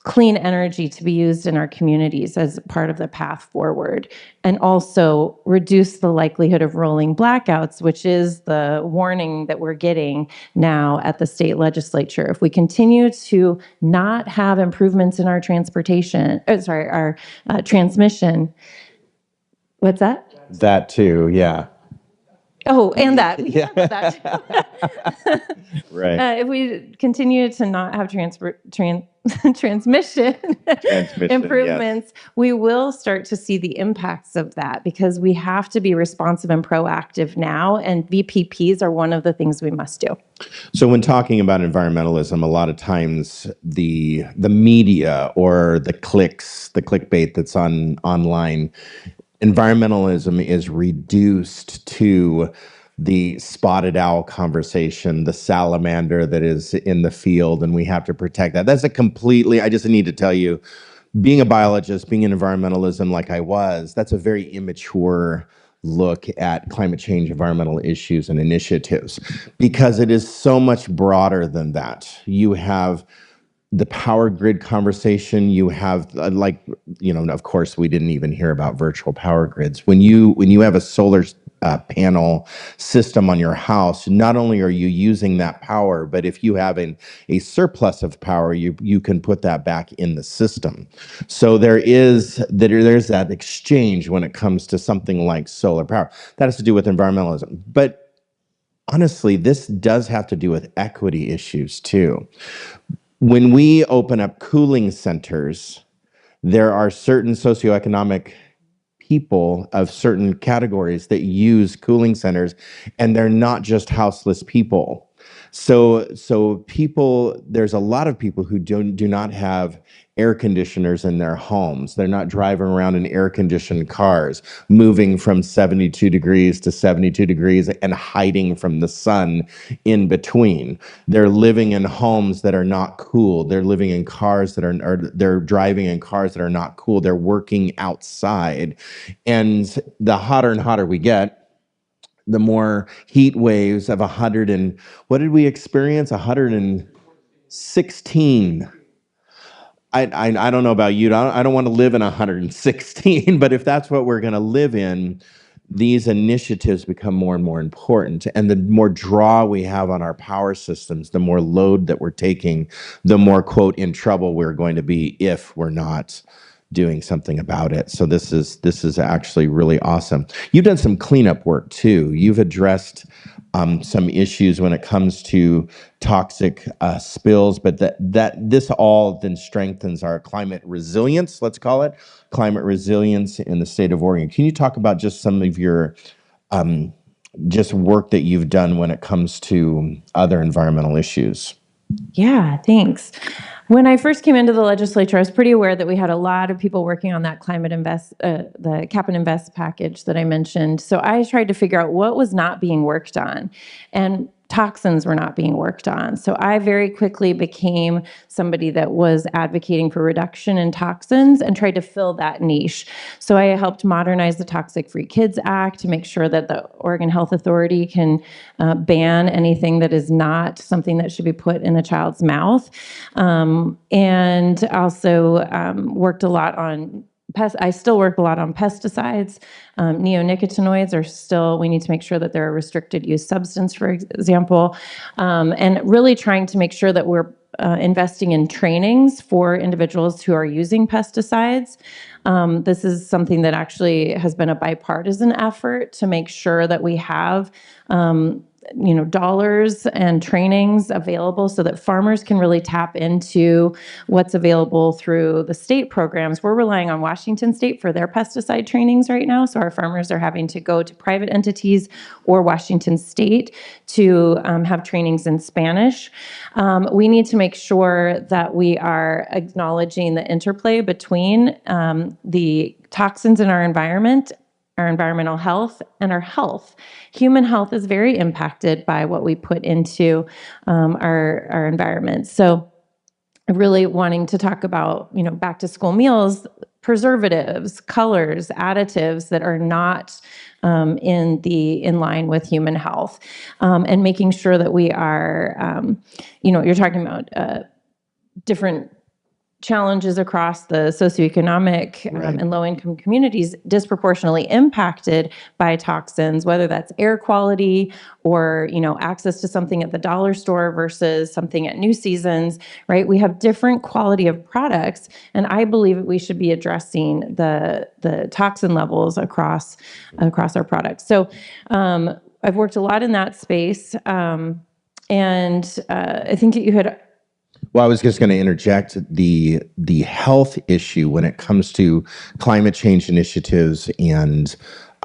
clean energy to be used in our communities as part of the path forward, and also reduce the likelihood of rolling blackouts, which is the warning that we're getting now at the state legislature. If we continue to not have improvements in our transmission. What's that? That too, yeah. Oh, and that. Yeah. That too. Right. If we continue to not have transmission improvements, yes, we will start to see the impacts of that, because we have to be responsive and proactive now, and VPPs are one of the things we must do. So when talking about environmentalism, a lot of times the media or the clickbait that's online, environmentalism is reduced to the spotted owl conversation, the salamander that is in the field, and we have to protect that. That's I just need to tell you, being a biologist, being in environmentalism like I was, that's a very immature look at climate change, environmental issues, and initiatives, because it is so much broader than that. You have the power grid conversation, you have of course, we didn't even hear about virtual power grids. When you have a solar panel system on your house, not only are you using that power, but if you have a surplus of power, you can put that back in the system. So there's that exchange when it comes to something like solar power. That has to do with environmentalism. But honestly, this does have to do with equity issues too. When we open up cooling centers, there are certain socioeconomic people of certain categories that use cooling centers, and they're not just houseless people. So people, there's a lot of people who do not have air conditioners in their homes. They're not driving around in air-conditioned cars, moving from 72 degrees to 72 degrees and hiding from the sun in between. They're living in homes that are not cool. They're living in cars they're driving in cars that are not cool. They're working outside. And the hotter and hotter we get, the more heat waves of 100 and, what did we experience? 116. I don't know about you. I don't want to live in 116, but if that's what we're going to live in, these initiatives become more and more important. And the more draw we have on our power systems, the more load that we're taking, the more, quote, in trouble we're going to be if we're not doing something about it. So this is actually really awesome. You've done some cleanup work too. You've addressed some issues when it comes to toxic spills, but that this all then strengthens our climate resilience, let's call it, climate resilience in the state of Oregon. Can you talk about just some of your just work that you've done when it comes to other environmental issues? Yeah, thanks. When I first came into the legislature, I was pretty aware that we had a lot of people working on that the Cap and Invest package that I mentioned. So I tried to figure out what was not being worked on, and toxins were not being worked on. So I very quickly became somebody that was advocating for reduction in toxins and tried to fill that niche. So I helped modernize the Toxic Free Kids Act to make sure that the Oregon Health Authority can ban anything that is not something that should be put in a child's mouth. And also worked a lot on I still work a lot on pesticides. Neonicotinoids are still, we need to make sure that they're a restricted use substance, for example, and really trying to make sure that we're investing in trainings for individuals who are using pesticides. This is something that actually has been a bipartisan effort to make sure that we have dollars and trainings available so that farmers can really tap into what's available through the state programs. We're relying on Washington State for their pesticide trainings right now. So our farmers are having to go to private entities or Washington State to have trainings in Spanish. We need to make sure that we are acknowledging the interplay between the toxins in our environment, our environmental health, and our health. Human health is very impacted by what we put into our environment. So really wanting to talk about, back to school meals, preservatives, colors, additives that are not in line with human health, and making sure that we are, you're talking about different challenges across the socioeconomic and low-income communities disproportionately impacted by toxins, whether that's air quality or, access to something at the dollar store versus something at New Seasons, right? We have different quality of products, and I believe that we should be addressing the toxin levels across our products. So I've worked a lot in that space, and I think you had. Well, I was just going to interject the health issue when it comes to climate change initiatives and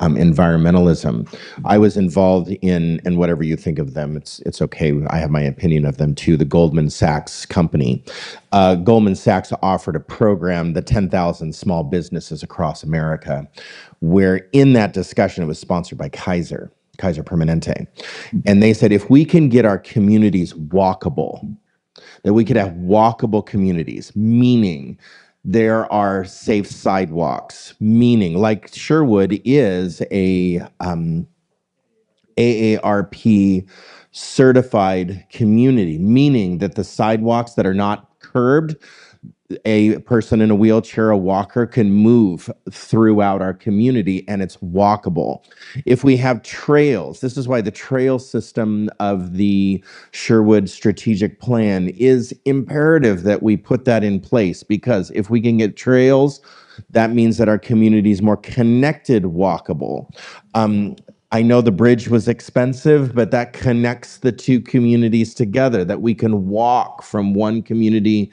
environmentalism. I was involved in, and whatever you think of them, it's okay. I have my opinion of them too. The Goldman Sachs company. Goldman Sachs offered a program, the 10,000 small businesses across America, where in that discussion, it was sponsored by Kaiser Permanente. And they said, if we can get our communities walkable, that we could have walkable communities, meaning there are safe sidewalks, meaning like Sherwood is a AARP certified community, meaning that the sidewalks that are not curbed, a person in a wheelchair, a walker can move throughout our community and it's walkable. If we have trails, this is why the trail system of the Sherwood strategic plan is imperative that we put that in place, because if we can get trails, that means that our community is more connected, walkable. I know the bridge was expensive, but that connects the two communities together, that we can walk from one community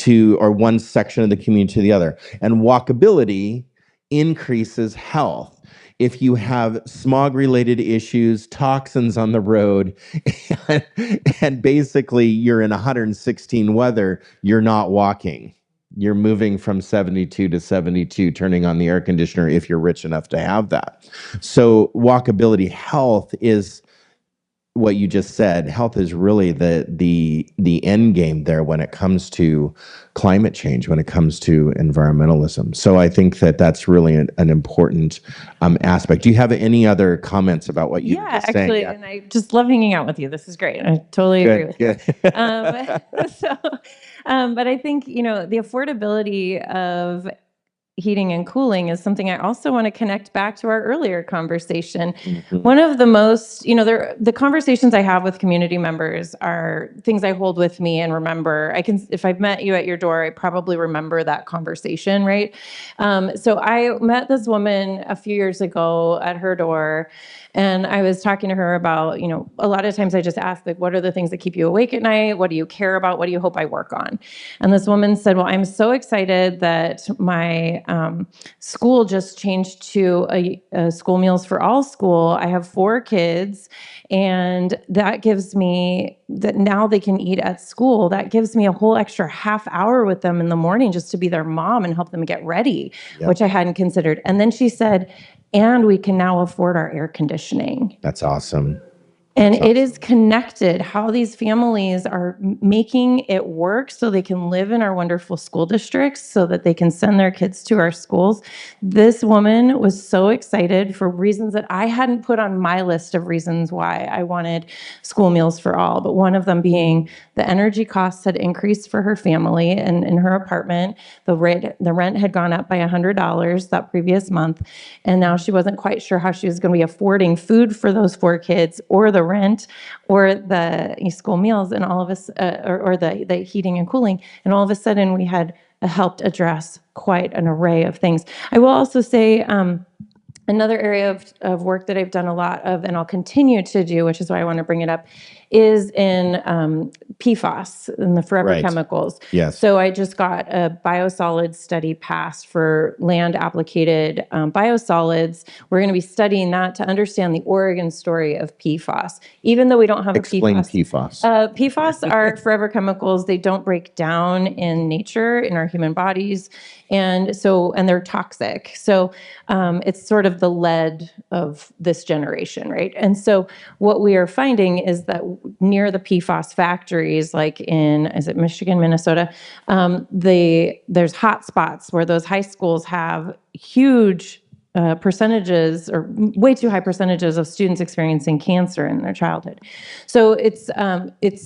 or one section of the community to the other. And walkability increases health. If you have smog-related issues, toxins on the road, and basically you're in 116 weather, you're not walking. You're moving from 72 to 72, turning on the air conditioner if you're rich enough to have that. So walkability, health is what you just said. Health is really the end game there when it comes to climate change, when it comes to environmentalism. So I think that that's really an important aspect. Do you have any other comments about what you were just saying? Actually, and I just love hanging out with you. This is great. I totally agree with you. But I think, the affordability of heating and cooling is something I also want to connect back to our earlier conversation. One of the most, the conversations I have with community members are things I hold with me and remember. If I've met you at your door, I probably remember that conversation, right? So I met this woman a few years ago at her door, and I was talking to her about, a lot of times I just ask, like, what are the things that keep you awake at night? What do you care about? What do you hope I work on? And this woman said, well, I'm so excited that my school just changed to a school meals for all school. I have 4 kids, and that gives me that now they can eat at school. That gives me a whole extra half hour with them in the morning just to be their mom and help them get ready, which I hadn't considered. And then she said, and we can now afford our air conditioning. That's awesome. And it is connected how these families are making it work so they can live in our wonderful school districts, so that they can send their kids to our schools. This woman was so excited for reasons that I hadn't put on my list of reasons why I wanted school meals for all. But one of them being the energy costs had increased for her family, and in her apartment, the rent had gone up by $100 that previous month. And now she wasn't quite sure how she was going to be affording food for those 4 kids, or the rent, or the school meals, and all of us, or the heating and cooling. And all of a sudden, we had helped address quite an array of things. I will also say, another area of work that I've done a lot of, and I'll continue to do, which is why I want to bring it up, is in PFAS, in the forever chemicals. Yes. So I just got a biosolids study passed for land-applicated biosolids. We're going to be studying that to understand the origin story of PFAS. Even though we don't have Explain a PFAS. PFAS are forever chemicals. They don't break down in nature, in our human bodies. And they're toxic. So it's sort of the lead of this generation, right? And so what we are finding is that near the PFAS factories, like is it Michigan, Minnesota, there's hot spots where those high schools have huge percentages, or way too high percentages, of students experiencing cancer in their childhood. So it's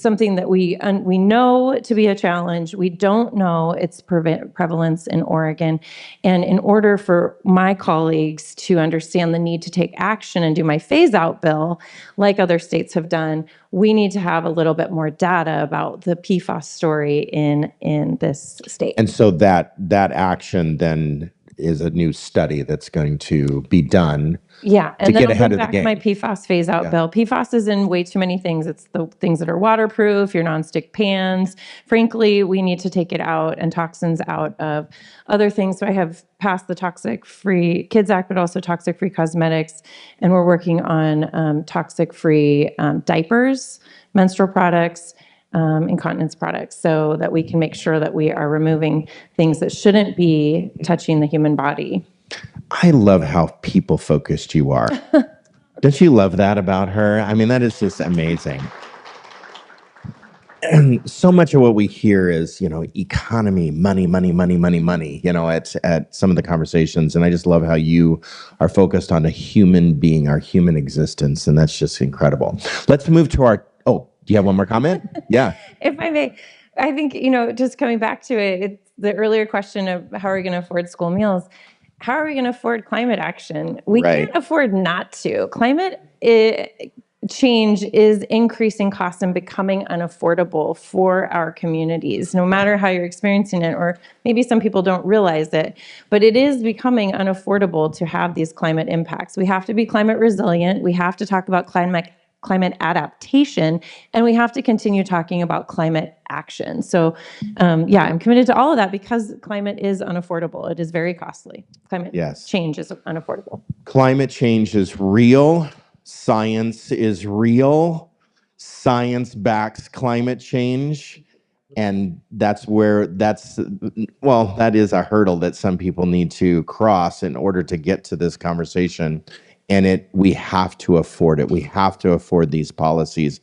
something that we know to be a challenge. We don't know its prevalence in Oregon. And in order for my colleagues to understand the need to take action and do my phase-out bill, like other states have done, we need to have a little bit more data about the PFAS story in this state. And so that action then is a new study that's going to be done. Yeah, and to then get I'll ahead bring of the back game. my PFAS phase-out bill. PFAS is in way too many things. It's the things that are waterproof, your nonstick pans. Frankly, we need to take it out, and toxins out of other things. So I have passed the Toxic-Free Kids Act, but also toxic-free cosmetics, and we're working on toxic-free diapers, menstrual products, incontinence products, so that we can make sure that we are removing things that shouldn't be touching the human body. I love how people focused you are. Don't you love that about her? I mean, that is just amazing. And so much of what we hear is, economy, money, money, money, money, money, at some of the conversations. And I just love how you are focused on a human being, our human existence. And that's just incredible. Let's move to do you have one more comment? Yeah. If I may, I think, just coming back to it, it's the earlier question of how are we going to afford school meals? How are we going to afford climate action? We can't afford not to. Climate change is increasing costs and becoming unaffordable for our communities, no matter how you're experiencing it, or maybe some people don't realize it, but it is becoming unaffordable to have these climate impacts. We have to be climate resilient. We have to talk about climate adaptation, and we have to continue talking about climate action. So, I'm committed to all of that because climate is unaffordable. It is very costly. Climate change is unaffordable. Climate change is real. Science is real. Science backs climate change. And that is a hurdle that some people need to cross in order to get to this conversation. And we have to afford it. We have to afford these policies.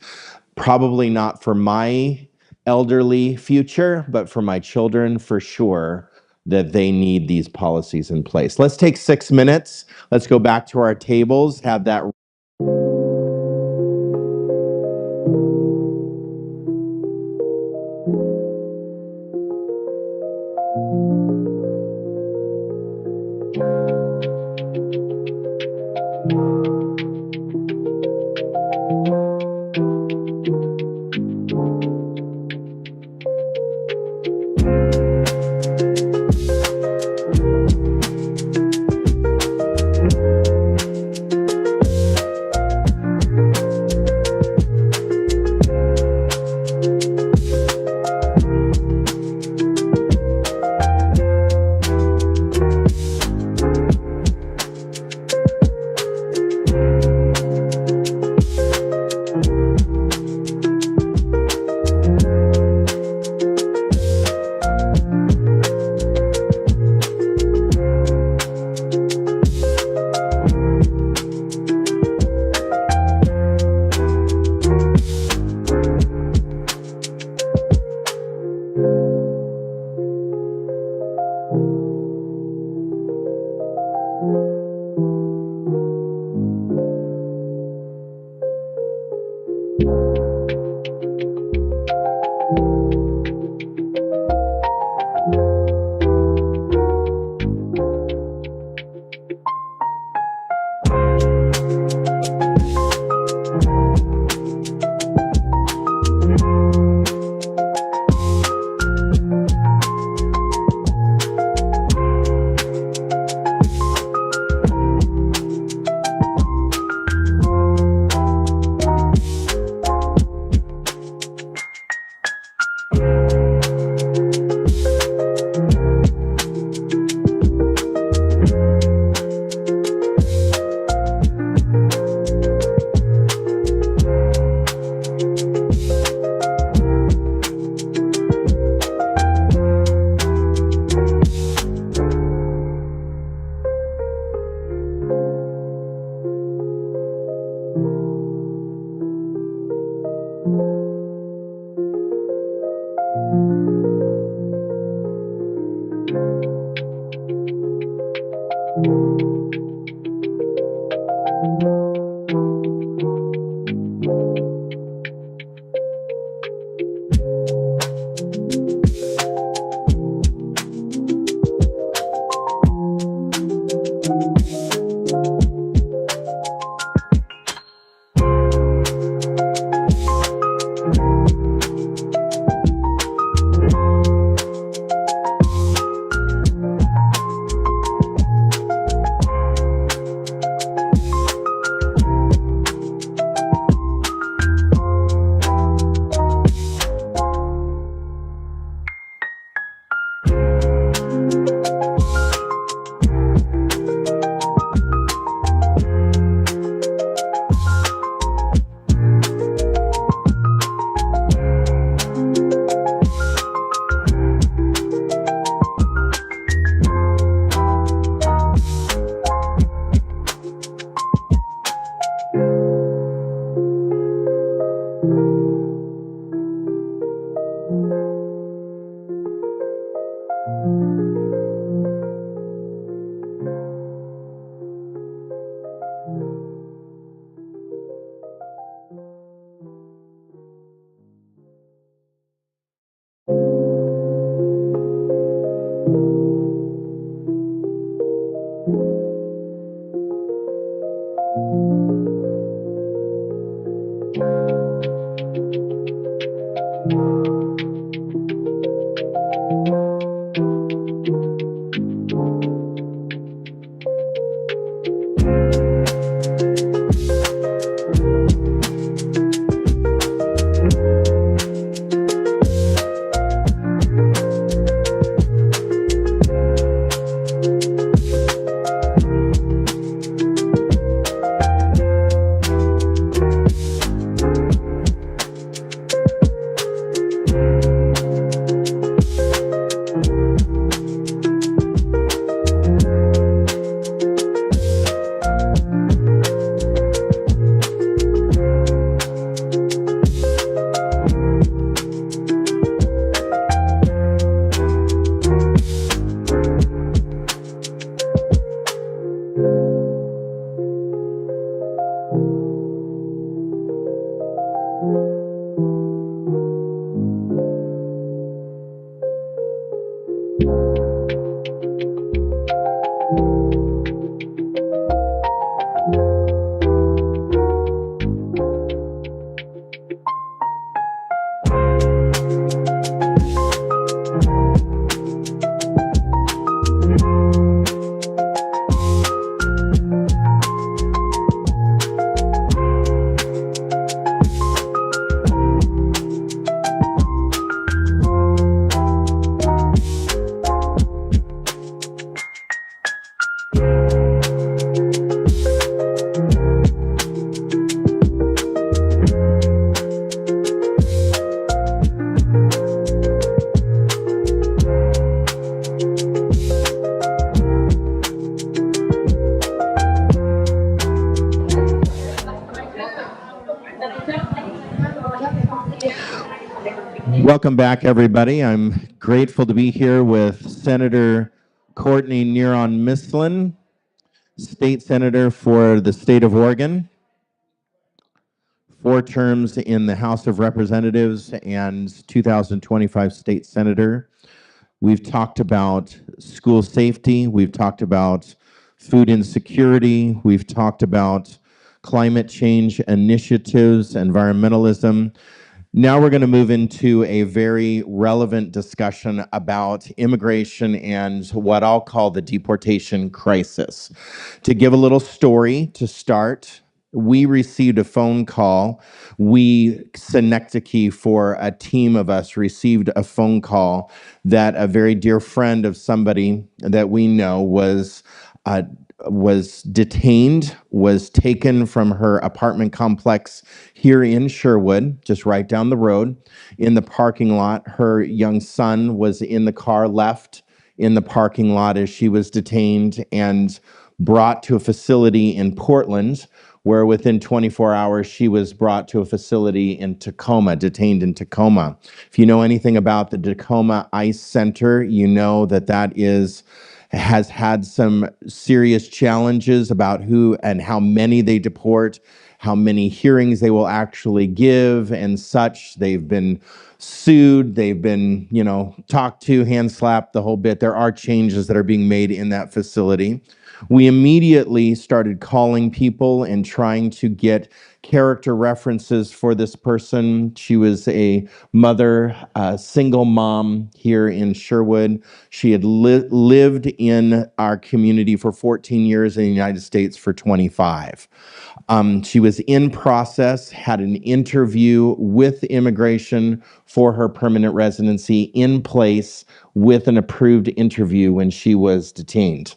Probably not for my elderly future, but for my children, for sure, that they need these policies in place. Let's take 6 minutes. Let's go back to our tables, have that. Welcome back, everybody. I'm grateful to be here with Senator Courtney Neron Misslin, State Senator for the state of Oregon, 4 terms in the House of Representatives and 2025 State Senator. We've talked about school safety. We've talked about food insecurity. We've talked about climate change initiatives, environmentalism. Now we're going to move into a very relevant discussion about immigration and what I'll call the deportation crisis. To give a little story to start, we received a phone call. We, Synecdoche, for a team of us, received a phone call that a very dear friend of somebody that we know was detained, was taken from her apartment complex here in Sherwood, just right down the road, in the parking lot. Her young son was in the car, left in the parking lot as she was detained and brought to a facility in Portland, where within 24 hours she was brought to a facility in Tacoma, detained in Tacoma. If you know anything about the Tacoma ICE Center, you know that that is has had some serious challenges about who and how many they deport, how many hearings they will actually give and such. They've been sued, they've been, talked to, hand slapped, the whole bit. There are changes that are being made in that facility. We immediately started calling people and trying to get character references for this person. She was a mother, a single mom here in Sherwood. She had lived in our community for 14 years, in the United States for 25. She was in process, had an interview with immigration for her permanent residency in place with an approved interview when she was detained.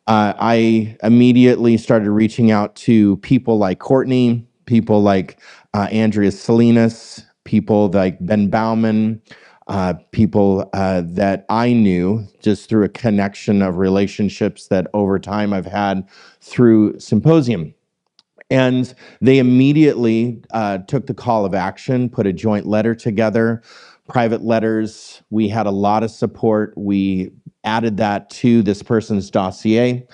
I immediately started reaching out to people like Courtney, people like Andrea Salinas, people like Ben Bauman, people that I knew just through a connection of relationships that over time I've had through Symposium. And they immediately took the call of action, put a joint letter together, private letters. We had a lot of support. We added that to this person's dossier.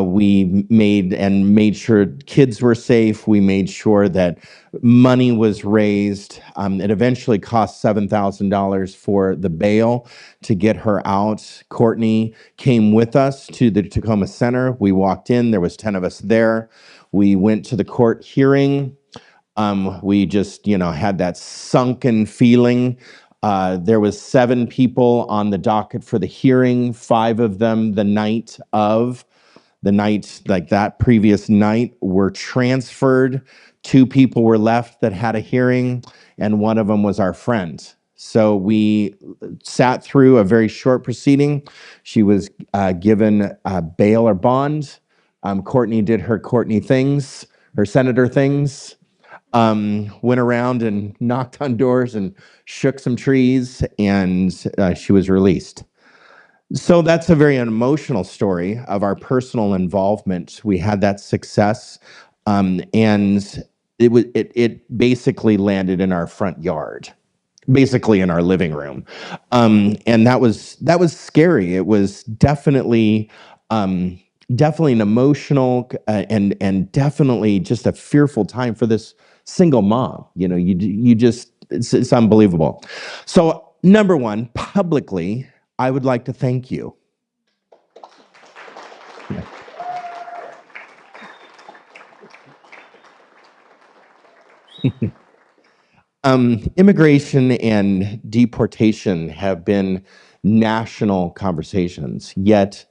We made sure kids were safe. We made sure that money was raised. It eventually cost $7,000 for the bail to get her out. Courtney came with us to the Tacoma Center. We walked in, there was 10 of us there. We went to the court hearing. We just, had that sunken feeling. There was 7 people on the docket for the hearing, 5 of them like that previous night, were transferred. 2 people were left that had a hearing, and one of them was our friend. So we sat through a very short proceeding. She was given bail or bond. Courtney did her Courtney things, her senator things. Went around and knocked on doors and shook some trees, and she was released. So that's a very emotional story of our personal involvement. We had that success, and it basically landed in our front yard, basically in our living room, and that was scary. It was definitely an emotional and definitely just a fearful time for this single mom. You just it's unbelievable. So number one, publicly, I would like to thank you. Immigration and deportation have been national conversations, yet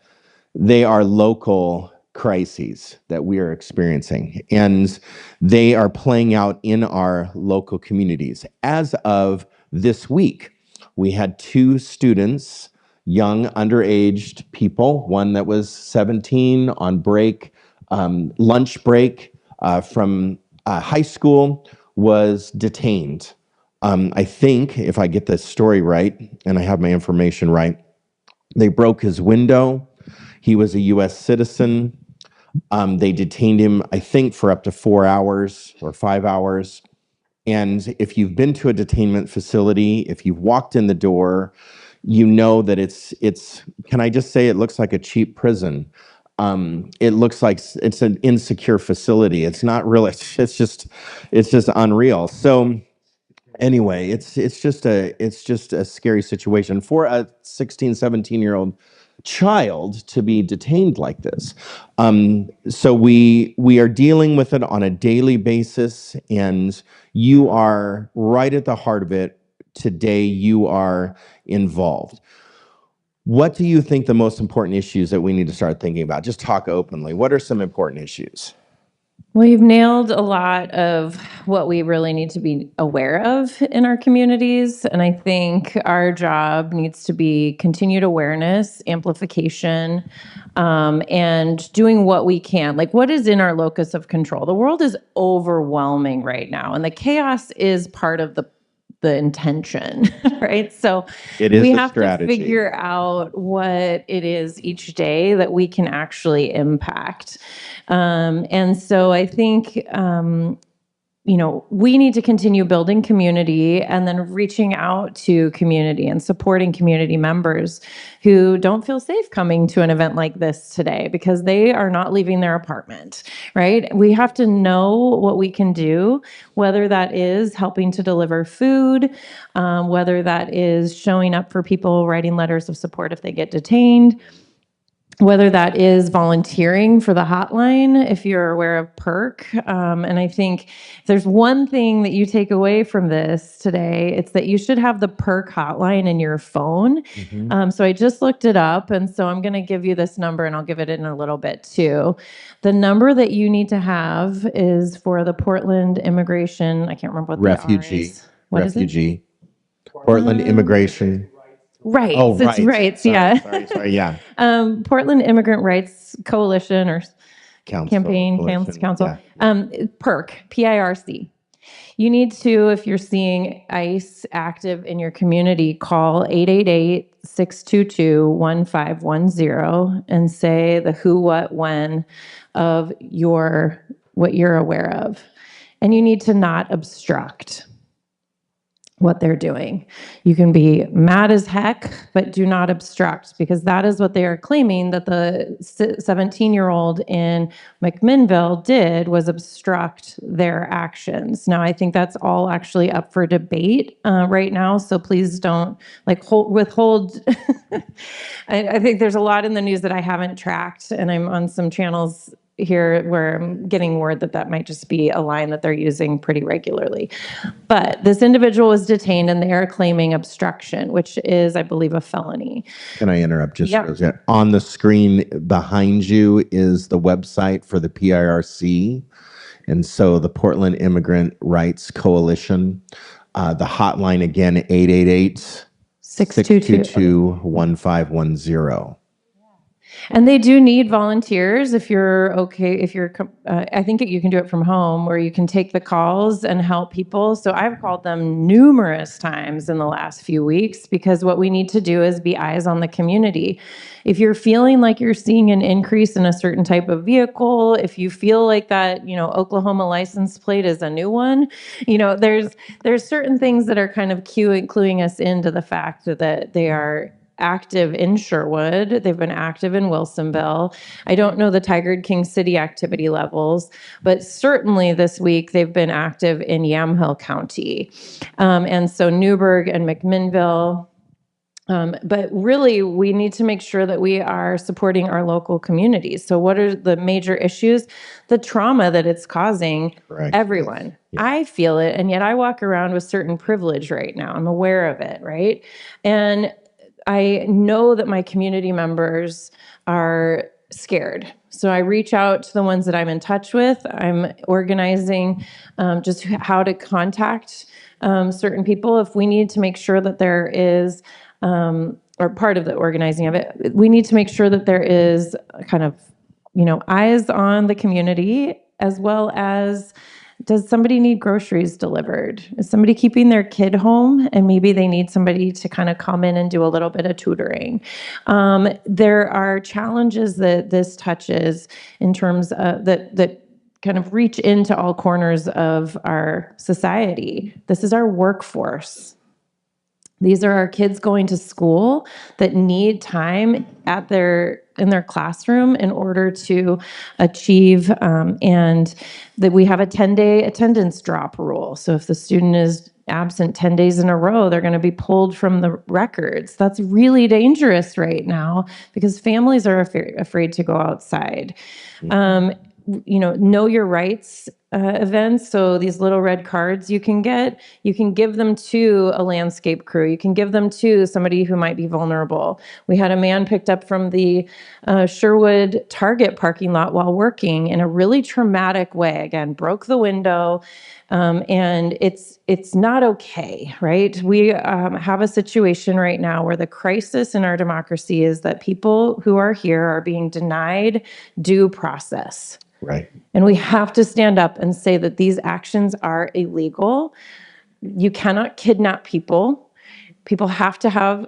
they are local crises that we are experiencing, and they are playing out in our local communities. As of this week, we had 2 students, young underaged people, one that was 17 on break, lunch break from high school, was detained. I think, if I get this story right, and I have my information right, they broke his window. He was a U.S. citizen. They detained him, I think, for up to 4 hours or 5 hours. And if you've been to a detainment facility, if you've walked in the door, you know that it's. Can I just say, it looks like a cheap prison. It looks like it's an insecure facility. It's not really. It's just unreal. So anyway, it's just a scary situation for a 16, 17-year-old child to be detained like this. So we are dealing with it on a daily basis, and you are right at the heart of it. Today, you are involved. What do you think the most important issues that we need to start thinking about? Just talk openly. What are some important issues? Well, you've nailed a lot of what we really need to be aware of in our communities. And I think our job needs to be continued awareness, amplification, and doing what we can. Like, what is in our locus of control? The world is overwhelming right now, and the chaos is part of the intention, right? So we have to figure out what it is each day that we can actually impact. And so I think we need to continue building community and then reaching out to community and supporting community members who don't feel safe coming to an event like this today because they are not leaving their apartment, right? We have to know what we can do, whether that is helping to deliver food, whether that is showing up for people, writing letters of support if they get detained, whether that is volunteering for the hotline, if you're aware of PERC. And I think if there's one thing that you take away from this today, it's that you should have the PERC hotline in your phone. So I just looked it up, and so I'm going to give you this number, and I'll give it in a little bit too. The number that you need to have is for the Portland Immigration, I can't remember what Refugee. the R is. What is it? Refugee. Portland Immigration. Rights. Oh, It's rights, yeah. Sorry, yeah. Portland Immigrant Rights Coalition or Campaign Coalition, Council. yeah. PIRC, P-I-R-C. You need to, if you're seeing ICE active in your community, call 888-622-1510 and say the who, what, when of what you're aware of. And you need to not obstruct what they're doing. You can be mad as heck, but do not obstruct, because that is what they are claiming that the 17-year-old in McMinnville did, was obstruct their actions. Now, I think that's all actually up for debate right now, so please don't withhold. I think there's a lot in the news that I haven't tracked, and I'm on some channels here where I'm getting word that might just be a line that they're using pretty regularly. But this individual was detained and they are claiming obstruction, which is, I believe, a felony. Can I interrupt just Yep. for a second? On the screen behind you is the website for the PIRC. And so the Portland Immigrant Rights Coalition, the hotline again, 888-622-1510. And they do need volunteers if you're okay, I think you can do it from home, where you can take the calls and help people. So I've called them numerous times in the last few weeks, because what we need to do is be eyes on the community. If you're feeling like you're seeing an increase in a certain type of vehicle, if you feel like that, Oklahoma license plate is a new one, there's certain things that are kind of cluing us into the fact that they are active in Sherwood. They've been active in Wilsonville. I don't know the Tigard King City activity levels, but certainly this week they've been active in Yamhill County. And so Newburgh and McMinnville. But really, we need to make sure that we are supporting our local communities. So what are the major issues? The trauma that it's causing everyone. Yeah. I feel it, and yet I walk around with certain privilege right now. I'm aware of it, right? And I know that my community members are scared. So I reach out to the ones that I'm in touch with. I'm organizing just how to contact certain people. If we need to make sure that there is, or part of the organizing of it, we need to make sure that there is kind of, eyes on the community, as well as, does somebody need groceries delivered? Is somebody keeping their kid home and maybe they need somebody to kind of come in and do a little bit of tutoring? There are challenges that this touches in terms of that kind of reach into all corners of our society. This is our workforce. These are our kids going to school that need time in their classroom in order to achieve, and that we have a 10-day attendance drop rule. So if the student is absent 10 days in a row, they're going to be pulled from the records. That's really dangerous right now because families are afraid to go outside. Know your rights events. So these little red cards you can give them to a landscape crew. You can give them to somebody who might be vulnerable. We had a man picked up from the Sherwood Target parking lot while working in a really traumatic way. Again, broke the window. And it's not okay, right? We have a situation right now where the crisis in our democracy is that people who are here are being denied due process. Right. And we have to stand up and say that these actions are illegal. You cannot kidnap people. People have to have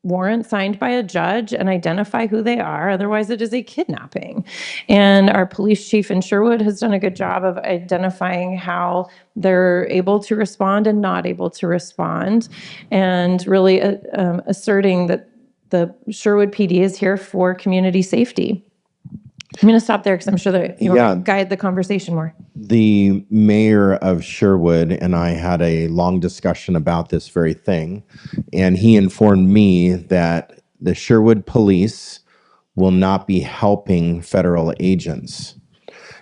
warrant signed by a judge and identify who they are. Otherwise, it is a kidnapping. And our police chief in Sherwood has done a good job of identifying how they're able to respond and not able to respond, and really asserting that the Sherwood PD is here for community safety. I'm going to stop there because I'm sure that you want to guide the conversation more. The mayor of Sherwood and I had a long discussion about this very thing, and he informed me that the Sherwood police will not be helping federal agents.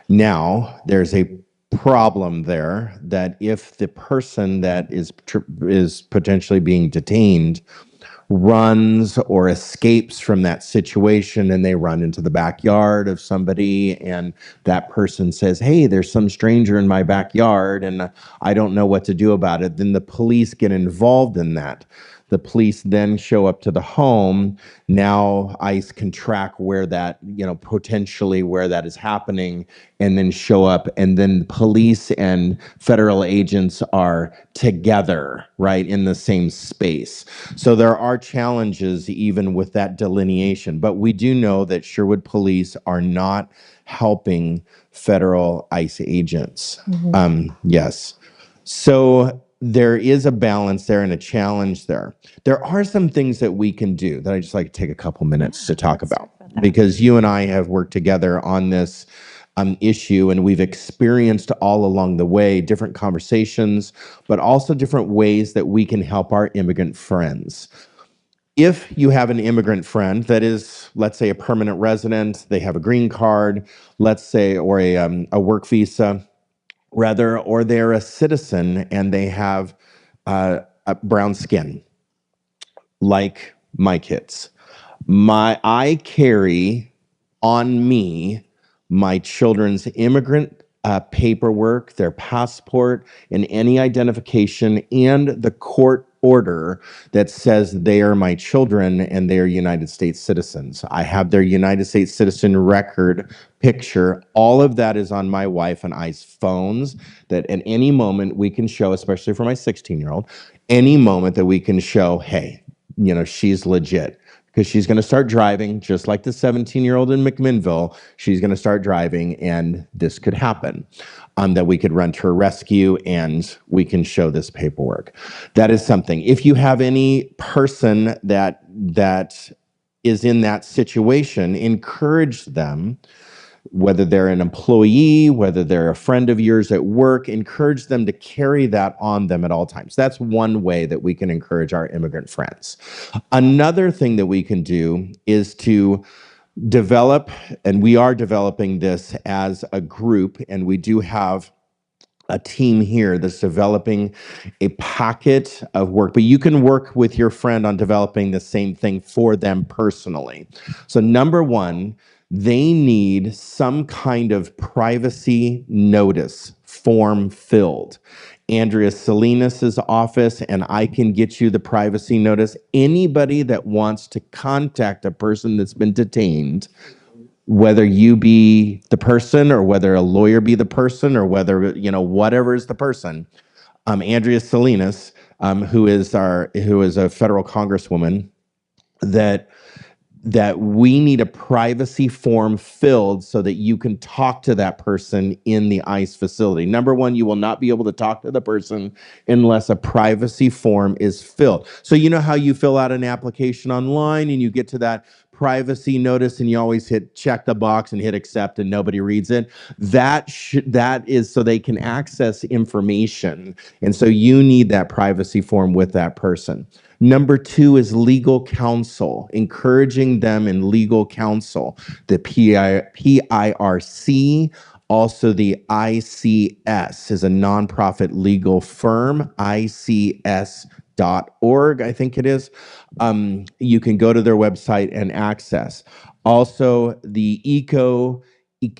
Now, there's a problem there that if the person that is potentially being detained runs or escapes from that situation and they run into the backyard of somebody and that person says, hey, there's some stranger in my backyard and I don't know what to do about it, then the police get involved in that. The police then show up to the home. Now ICE can track where that, potentially where that is happening, and then show up. And then police and federal agents are together, right, in the same space. So there are challenges even with that delineation. But we do know that Sherwood police are not helping federal ICE agents. Yes. So there is a balance there and a challenge there. There are some things that we can do that I just like to take a couple minutes to talk about, because you and I have worked together on this issue, and we've experienced all along the way different conversations, but also different ways that we can help our immigrant friends. If you have an immigrant friend that is, let's say, a permanent resident, they have a green card, let's say, or a work visa, rather, or they're a citizen and they have a brown skin, like my kids. I carry on me my children's immigrant paperwork, their passport, and any identification, and the court order that says they are my children and they are United States citizens. I have their United States citizen record picture. All of that is on my wife and I's phones, that at any moment we can show, especially for my 16-year-old, any moment that we can show, hey, she's legit. Because she's going to start driving, just like the 17-year-old in McMinnville. She's going to start driving, and this could happen. That we could run to her rescue, and we can show this paperwork. That is something. If you have any person that is in that situation, encourage them, whether they're an employee, whether they're a friend of yours at work, encourage them to carry that on them at all times. That's one way that we can encourage our immigrant friends. Another thing that we can do is to develop, and we are developing this as a group, and we do have a team here that's developing a packet of work, but you can work with your friend on developing the same thing for them personally. So number one, they need some kind of privacy notice form filled. Andrea Salinas' office, and I can get you the privacy notice. Anybody that wants to contact a person that's been detained, whether you be the person or whether a lawyer be the person or whether, whatever is the person, Andrea Salinas, who is a federal congresswoman, that we need a privacy form filled so that you can talk to that person in the ICE facility. Number one, you will not be able to talk to the person unless a privacy form is filled. So you know how you fill out an application online and you get to that privacy notice and you always check the box and hit accept and nobody reads it? That is so they can access information. And so you need that privacy form with that person. Number two is legal counsel, encouraging them in legal counsel. The PIRC, also the ICS is a nonprofit legal firm, ICS.org, I think it is. You can go to their website and access. Also, the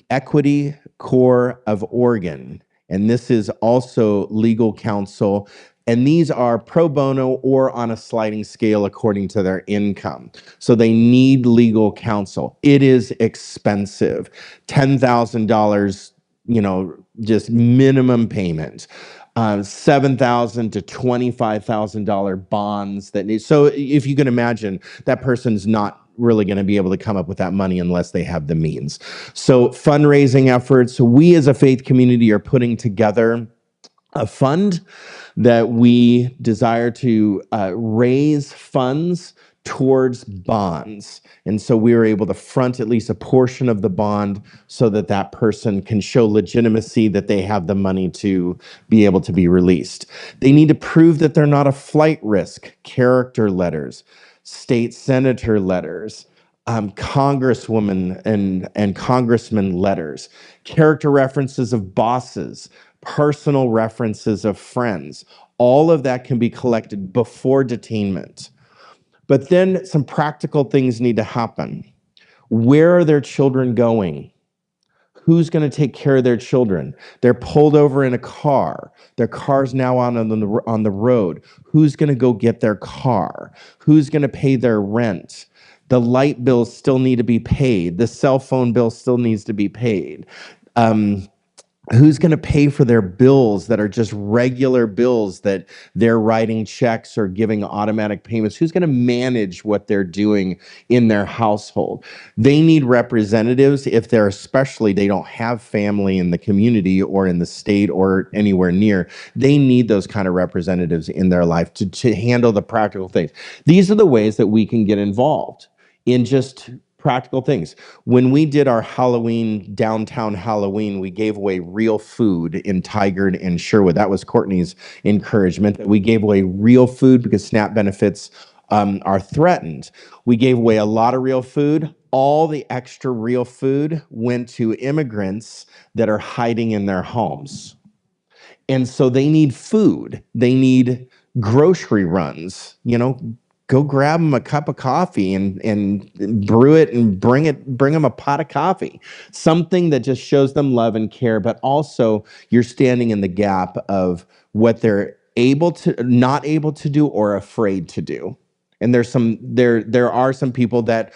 Equity Corps of Oregon, and this is also legal counsel. And these are pro bono or on a sliding scale according to their income. So they need legal counsel. It is expensive. $10,000, just minimum payment. $7,000 to $25,000 bonds that need. So if you can imagine, that person's not really going to be able to come up with that money unless they have the means. So fundraising efforts, we as a faith community are putting together a fund that we desire to raise funds towards bonds. And so we were able to front at least a portion of the bond so that that person can show legitimacy that they have the money to be able to be released. They need to prove that they're not a flight risk, character letters, state senator letters, congresswoman and congressman letters, character references of bosses, personal references of friends. All of that can be collected before detainment. But then some practical things need to happen. Where are their children going? Who's going to take care of their children? They're pulled over in a car. Their car's now on the road. Who's going to go get their car? Who's going to pay their rent? The light bills still need to be paid. The cell phone bill still needs to be paid. Who's going to pay for their bills that are just regular bills that they're writing checks or giving automatic payments? Who's going to manage what they're doing in their household? They need representatives if they don't have family in the community or in the state or anywhere near. They need those kind of representatives in their life to handle the practical things. These are the ways that we can get involved in just practical things. When we did our downtown Halloween, we gave away real food in Tigard and Sherwood. That was Courtney's encouragement, that we gave away real food because SNAP benefits are threatened. We gave away a lot of real food. All the extra real food went to immigrants that are hiding in their homes. And so they need food. They need grocery runs, go grab them a cup of coffee and brew it and bring them a pot of coffee. Something that just shows them love and care, but also you're standing in the gap of what they're not able to do or afraid to do. And there are some people that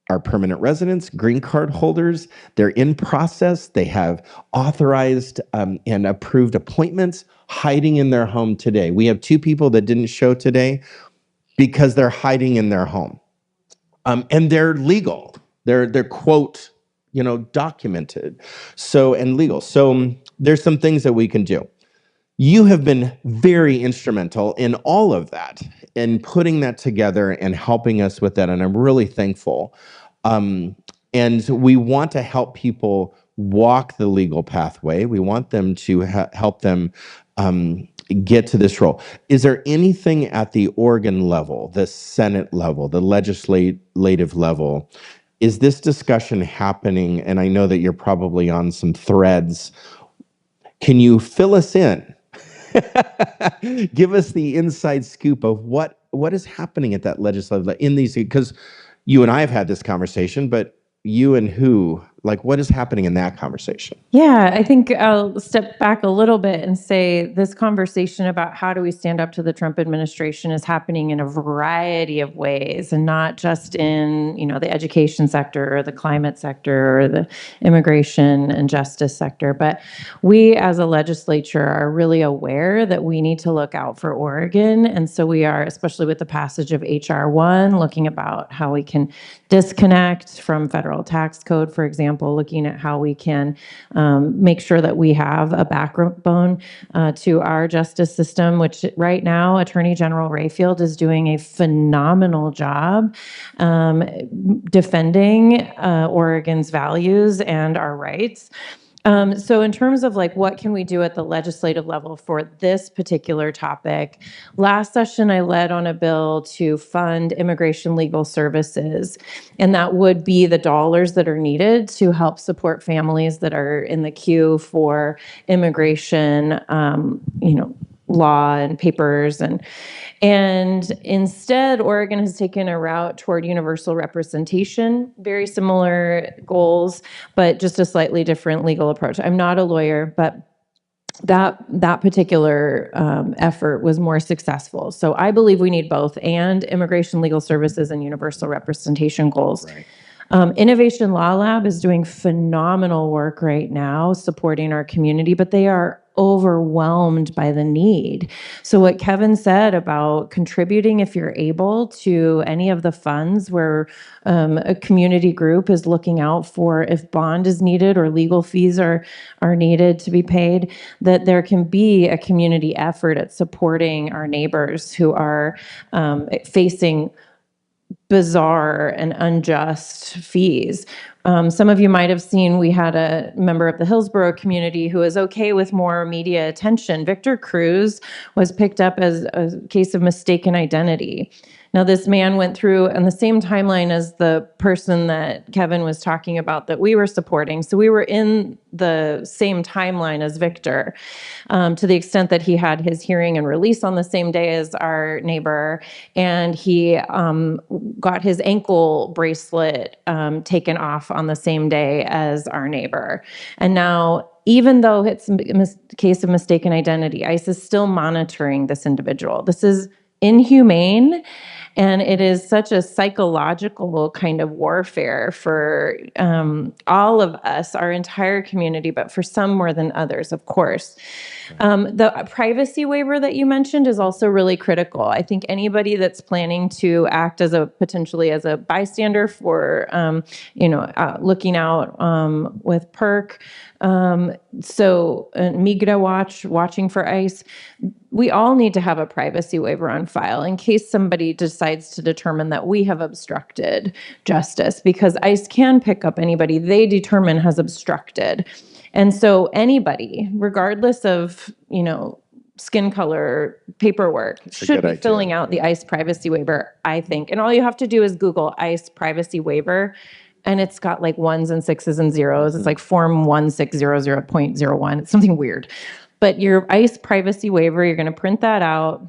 are permanent residents, green card holders. They're in process. They have authorized and approved appointments hiding in their home today. We have 2 people that didn't show today because they're hiding in their home. And they're legal. They're quote, documented. And legal. So there's some things that we can do. You have been very instrumental in all of that, in putting that together and helping us with that. And I'm really thankful. And we want to help people walk the legal pathway. We want them to help them get to this role. Is there anything at the Oregon level, the Senate level, the legislative level? Is this discussion happening? And I know that you're probably on some threads. Can you fill us in? Give us the inside scoop of what is happening at that legislative level in these, because you and I have had this conversation, but you and who? What is happening in that conversation? Yeah, I think I'll step back a little bit and say this conversation about how do we stand up to the Trump administration is happening in a variety of ways, and not just in, the education sector or the climate sector or the immigration and justice sector. But we as a legislature are really aware that we need to look out for Oregon. And so we are, especially with the passage of H.R. 1, looking about how we can disconnect from federal tax code, for example, looking at how we can make sure that we have a backbone to our justice system, which right now Attorney General Rayfield is doing a phenomenal job defending Oregon's values and our rights. So in terms of what can we do at the legislative level for this particular topic, last session I led on a bill to fund immigration legal services, and that would be the dollars that are needed to help support families that are in the queue for immigration, law and papers. And instead, Oregon has taken a route toward universal representation, very similar goals, but just a slightly different legal approach. I'm not a lawyer, but that particular effort was more successful. So I believe we need both, and immigration legal services and universal representation goals. Right. Innovation Law Lab is doing phenomenal work right now supporting our community, but they are overwhelmed by the need. So what Kevin said about contributing, if you're able, to any of the funds where a community group is looking out for if bond is needed or legal fees are needed to be paid, that there can be a community effort at supporting our neighbors who are facing bizarre and unjust fees. Some of you might have seen we had a member of the Hillsborough community who is okay with more media attention. Victor Cruz was picked up as a case of mistaken identity. Now, this man went through on the same timeline as the person that Kevin was talking about that we were supporting. So we were in the same timeline as Victor, to the extent that he had his hearing and release on the same day as our neighbor. And he got his ankle bracelet taken off on the same day as our neighbor. And now, even though it's a case of mistaken identity, ICE is still monitoring this individual. This is inhumane. And it is such a psychological kind of warfare for all of us, our entire community, but for some more than others, of course. The privacy waiver that you mentioned is also really critical. I think anybody that's planning to act as potentially as a bystander for, looking out with PERC, Migra watching for ICE, we all need to have a privacy waiver on file in case somebody decides to determine that we have obstructed justice, because ICE can pick up anybody they determine has obstructed. And so anybody, regardless of, skin color, paperwork, should be filling out the ICE privacy waiver, I think. And all you have to do is Google ICE privacy waiver, and it's got like ones and sixes and zeros. It's like form 1600.01. It's something weird. But your ICE privacy waiver, you're going to print that out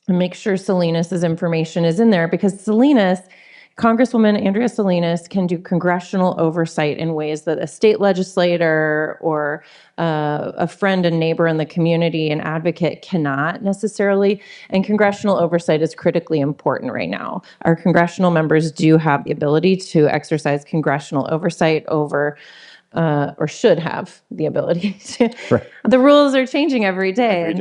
and make sure Salinas' information is in there, because Congresswoman Andrea Salinas can do congressional oversight in ways that a state legislator or a friend and neighbor in the community, an advocate, cannot necessarily. And congressional oversight is critically important right now. Our congressional members do have the ability to exercise congressional oversight over or should have the ability to. Right. The rules are changing every day.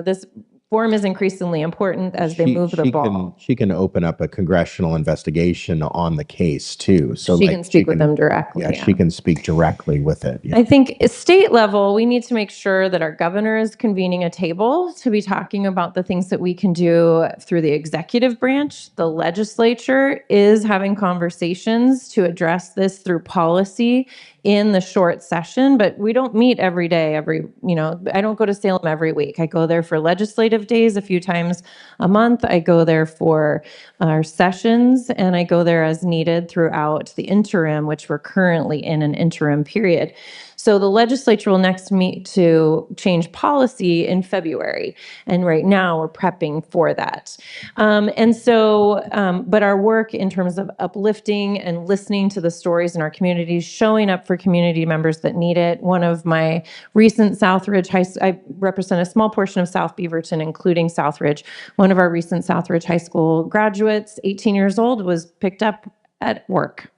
This form is increasingly important as they move the ball. She can open up a congressional investigation on the case too. So she can speak with them directly. Yeah, she can speak directly with it. Yeah. I think at state level, we need to make sure that our governor is convening a table to be talking about the things that we can do through the executive branch. The legislature is having conversations to address this through policy in the short session, but we don't meet every day. I don't go to Salem every week. I go there for legislative days a few times a month. I go there for our sessions, and I go there as needed throughout the interim, which we're currently in an interim period. So the legislature will next meet to change policy in February. And right now we're prepping for that. But our work in terms of uplifting and listening to the stories in our communities, showing up for community members that need it. One of my recent Southridge I represent a small portion of South Beaverton, including Southridge. One of our recent Southridge High School graduates, 18 years old, was picked up at work.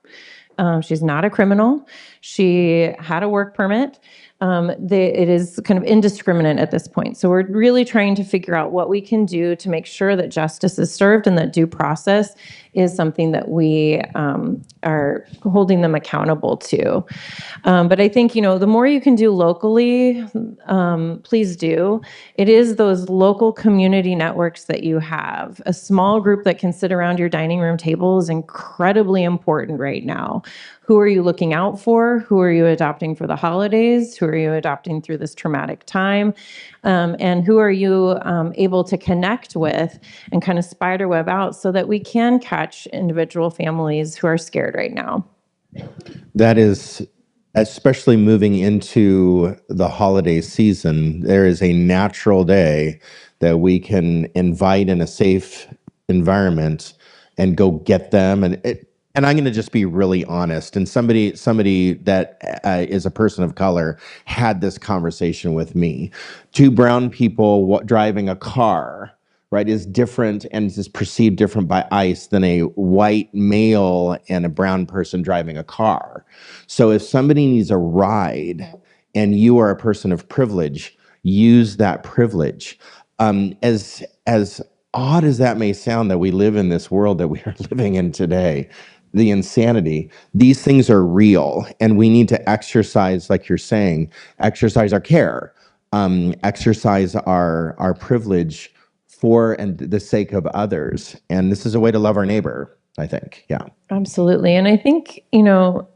She's not a criminal. She had a work permit. It is kind of indiscriminate at this point. So we're really trying to figure out what we can do to make sure that justice is served and that due process is something that we are holding them accountable to. But I think, the more you can do locally, please do. It is those local community networks that you have. A small group that can sit around your dining room table is incredibly important right now. Who are you looking out for? Who are you adopting for the holidays? Who are you adopting through this traumatic time? And who are you able to connect with and kind of spiderweb out so that we can catch individual families who are scared right now? That is, especially moving into the holiday season, there is a natural day that we can invite in a safe environment and go get them. And I'm going to just be really honest. And somebody that is a person of color had this conversation with me. Two brown people driving a car, right, is different and is perceived different by ICE than a white male and a brown person driving a car. So if somebody needs a ride and you are a person of privilege, use that privilege. As odd as that may sound, that we live in this world that we are living in today, the insanity, these things are real, and we need to exercise, like you're saying, exercise our care, exercise our privilege for and the sake of others. And this is a way to love our neighbor, I think. Yeah. Absolutely. And I think, you know,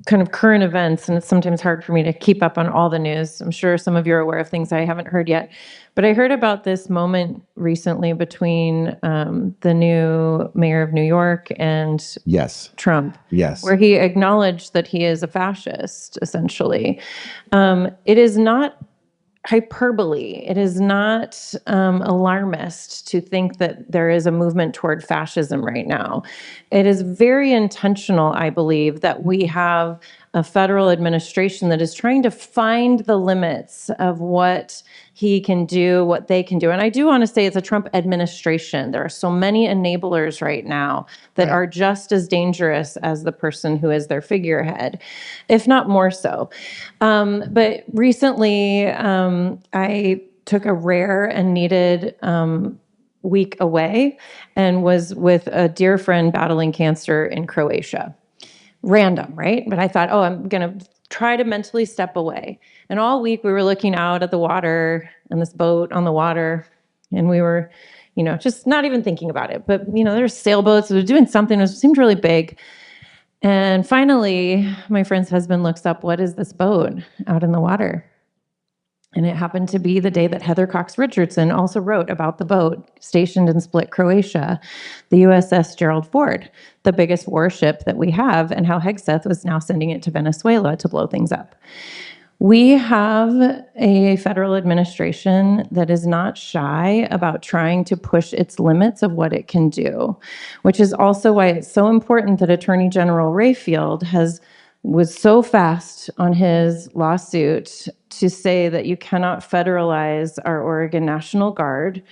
kind of current events, and it's sometimes hard for me to keep up on all the news. I'm sure some of you are aware of things I haven't heard yet. But I heard about this moment recently between the new mayor of New York and Trump, where he acknowledged that he is a fascist, essentially. It is not hyperbole. It is not alarmist to think that there is a movement toward fascism right now. It is very intentional, I believe, that we have a federal administration that is trying to find the limits of what he can do, what they can do. And I do want to say it's a Trump administration. There are so many enablers right now that are just as dangerous as the person who is their figurehead, if not more so. But recently, I took a rare and needed week away and was with a dear friend battling cancer in Croatia. Random, right? But I thought, oh, I'm going to try to mentally step away. And all week we were looking out at the water and this boat on the water, and we were, you know, just not even thinking about it. But, you know, there's sailboats, we were doing something that seemed really big. And finally, my friend's husband looks up, what is this boat out in the water? And it happened to be the day that Heather Cox Richardson also wrote about the boat stationed in Split, Croatia, the USS Gerald Ford, the biggest warship that we have, and how Hegseth was now sending it to Venezuela to blow things up. We have a federal administration that is not shy about trying to push its limits of what it can do, which is also why it's so important that Attorney General Rayfield was so fast on his lawsuit to say that you cannot federalize our Oregon National Guard,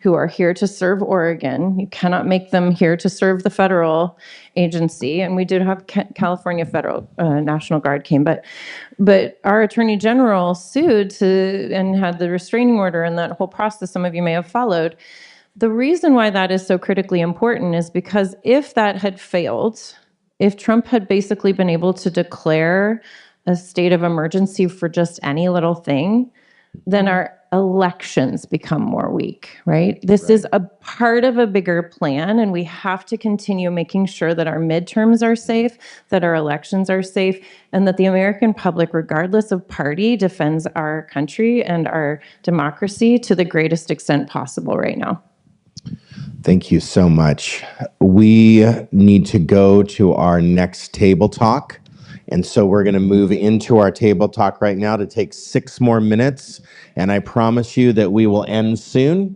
who are here to serve Oregon. You cannot make them here to serve the federal agency. And we did have California Federal National Guard came, but our Attorney General sued and had the restraining order and that whole process some of you may have followed. The reason why that is so critically important is because if that had failed, if Trump had basically been able to declare a state of emergency for just any little thing, then our elections become more weak, right? This is a part of a bigger plan, and we have to continue making sure that our midterms are safe, that our elections are safe, and that the American public, regardless of party, defends our country and our democracy to the greatest extent possible right now. Thank you so much. We need to go to our next table talk. And so we're going to move into our table talk right now to take 6 more minutes. And I promise you that we will end soon.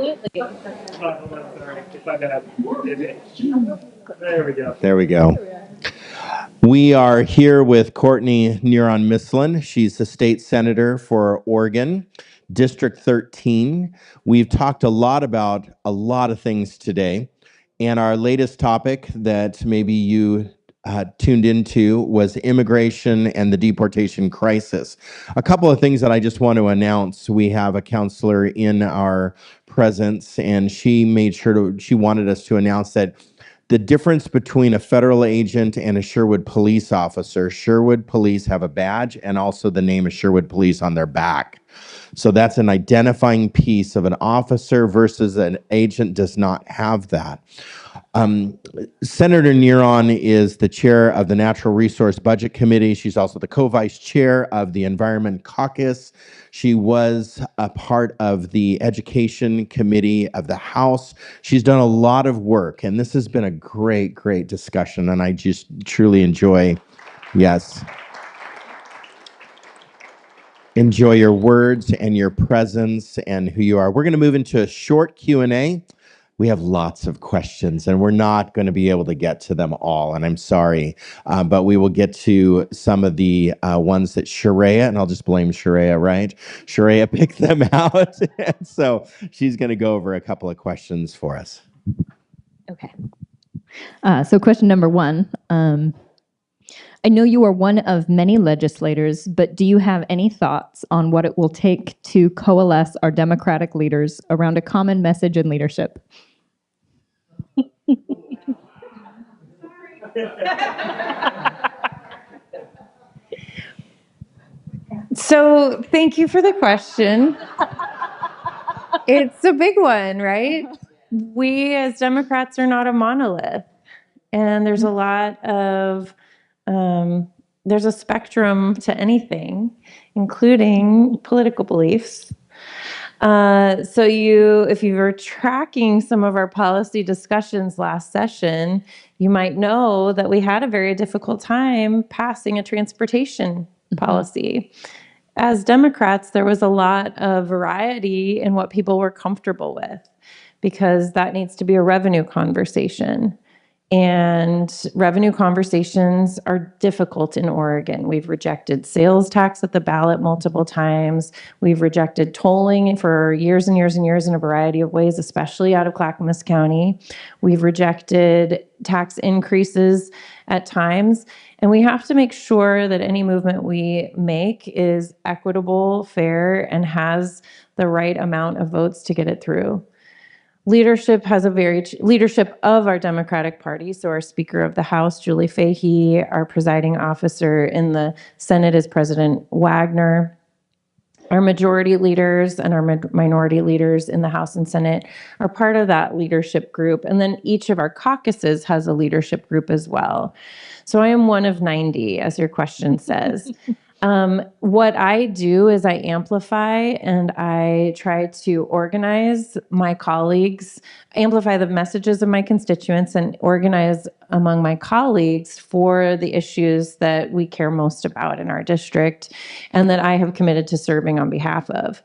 Absolutely. There we go. There we go. We are here with Courtney Neron Misslin. She's the state senator for Oregon, District 13. We've talked a lot about a lot of things today. And our latest topic that maybe you tuned into was immigration and the deportation crisis. A couple of things that I just want to announce. We have a counselor in our presence, and she wanted us to announce that the difference between a federal agent and a Sherwood police officer, Sherwood police have a badge and also the name of Sherwood police on their back. So that's an identifying piece of an officer versus an agent does not have that. Senator Neron is the chair of the Natural Resource Budget Committee. She's also the co-vice chair of the Environment Caucus. She was a part of the Education Committee of the House. She's done a lot of work, and this has been a great, great discussion, and I just truly enjoy your words and your presence and who you are. We're going to move into a short Q&A. We have lots of questions, and we're not going to be able to get to them all, and I'm sorry, but we will get to some of the ones that Sharia, and I'll just blame Sharia, right? Sharia picked them out, and so she's going to go over a couple of questions for us. Okay. So question number one. I know you are one of many legislators, but do you have any thoughts on what it will take to coalesce our Democratic leaders around a common message and leadership? So thank you for the question. It's a big one, right? We as Democrats are not a monolith. And there's a lot of, there's a spectrum to anything, including political beliefs. So if you were tracking some of our policy discussions last session, you might know that we had a very difficult time passing a transportation policy. As Democrats, there was a lot of variety in what people were comfortable with, because that needs to be a revenue conversation. And revenue conversations are difficult in Oregon. We've rejected sales tax at the ballot multiple times. We've rejected tolling for years and years and years in a variety of ways, especially out of Clackamas County. We've rejected tax increases at times. And we have to make sure that any movement we make is equitable, fair, and has the right amount of votes to get it through. Leadership of our Democratic Party. So our Speaker of the House, Julie Fahey, our presiding officer in the Senate is President Wagner. Our majority leaders and our minority leaders in the House and Senate are part of that leadership group. And then each of our caucuses has a leadership group as well. So I am one of 90, as your question says. What I do is I amplify and I try to organize my colleagues, amplify the messages of my constituents, and organize among my colleagues for the issues that we care most about in our district and that I have committed to serving on behalf of.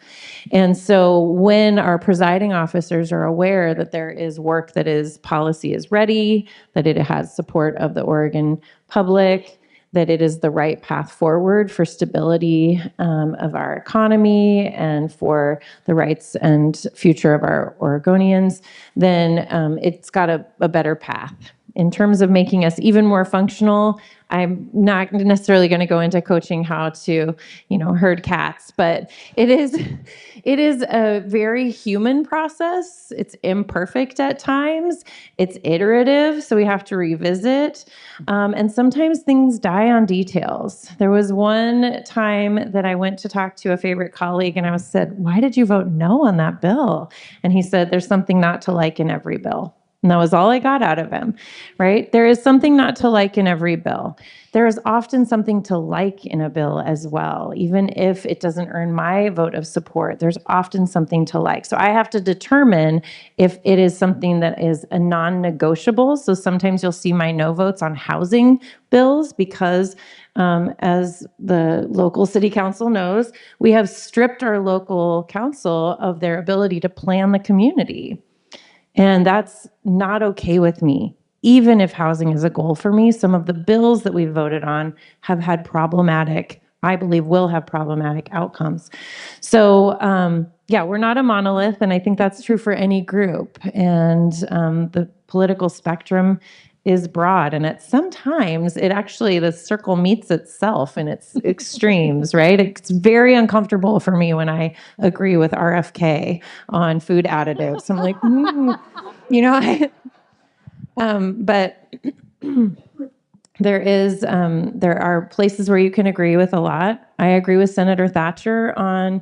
And so when our presiding officers are aware that there is work that is policy is ready, that it has support of the Oregon public, that it is the right path forward for stability of our economy and for the rights and future of our Oregonians, then it's got a better path. In terms of making us even more functional, I'm not necessarily going to go into coaching how to, herd cats, but it is a very human process. It's imperfect at times. It's iterative, so we have to revisit. And sometimes things die on details. There was one time that I went to talk to a favorite colleague, and I said, "Why did you vote no on that bill?" And he said, "There's something not to like in every bill." And that was all I got out of him, right? There is something not to like in every bill. There is often something to like in a bill as well. Even if it doesn't earn my vote of support, there's often something to like. So I have to determine if it is something that is a non-negotiable. So sometimes you'll see my no votes on housing bills because as the local city council knows, we have stripped our local council of their ability to plan the community. And that's not okay with me. Even if housing is a goal for me, some of the bills that we voted on have had problematic, I believe will have problematic outcomes. So yeah, we're not a monolith, and I think that's true for any group. And the political spectrum is broad, and at sometimes it actually, the circle meets itself in its extremes, right? It's very uncomfortable for me when I agree with RFK on food additives. I'm like, you know, but there are places where you can agree with a lot. I agree with Senator Thatcher on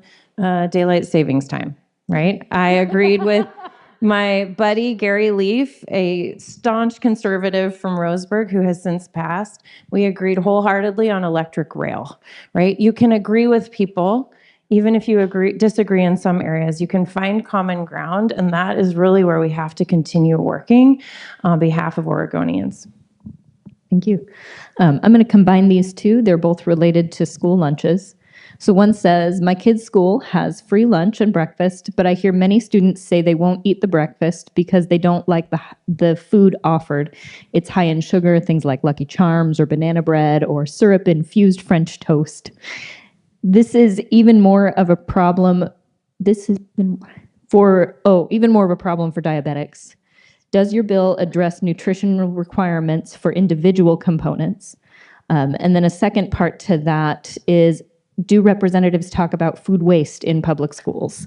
daylight savings time, right? I agreed with my buddy, Gary Leaf, a staunch conservative from Roseburg who has since passed. We agreed wholeheartedly on electric rail, right? You can agree with people, even if you disagree in some areas. You can find common ground, and that is really where we have to continue working on behalf of Oregonians. Thank you. I'm going to combine these two. They're both related to school lunches. So one says, my kid's school has free lunch and breakfast, but I hear many students say they won't eat the breakfast because they don't like the food offered. It's high in sugar, things like Lucky Charms or banana bread or syrup-infused French toast. This is even more of a problem. This has been even more of a problem for diabetics. Does your bill address nutritional requirements for individual components? And then a second part to that is, do representatives talk about food waste in public schools?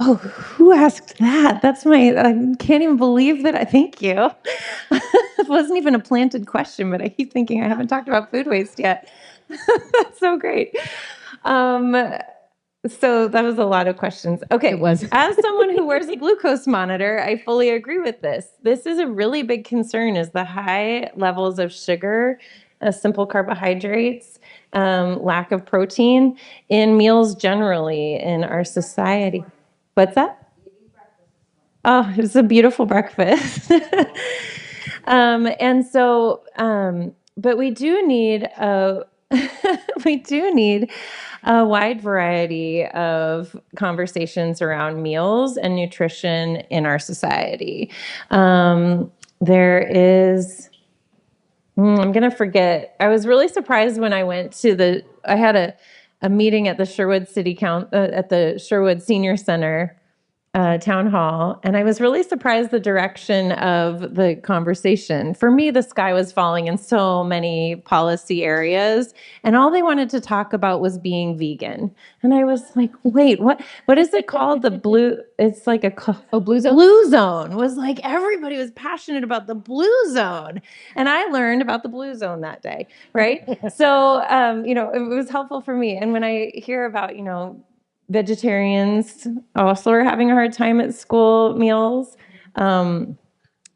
Oh, who asked that? I can't even believe that. Thank you. It wasn't even a planted question, but I keep thinking I haven't talked about food waste yet. That's so great. So that was a lot of questions. Okay. It was. As someone who wears a glucose monitor, I fully agree with this. This is a really big concern, is the high levels of sugar, simple carbohydrates, lack of protein in meals generally in our society. What's that? Oh, it's a beautiful breakfast. And so, but we do need a wide variety of conversations around meals and nutrition in our society. There is, I'm going to forget. I was really surprised when I went to I had a meeting at the Sherwood at the Sherwood Senior Center town hall, and I was really surprised the direction of the conversation. For me, the sky was falling in so many policy areas, and all they wanted to talk about was being vegan. And I was like, wait, what is it called? It's like Blue Zone? Blue Zone was like, everybody was passionate about the Blue Zone. And I learned about the Blue Zone that day, right? So, it was helpful for me. And when I hear about, vegetarians also are having a hard time at school meals.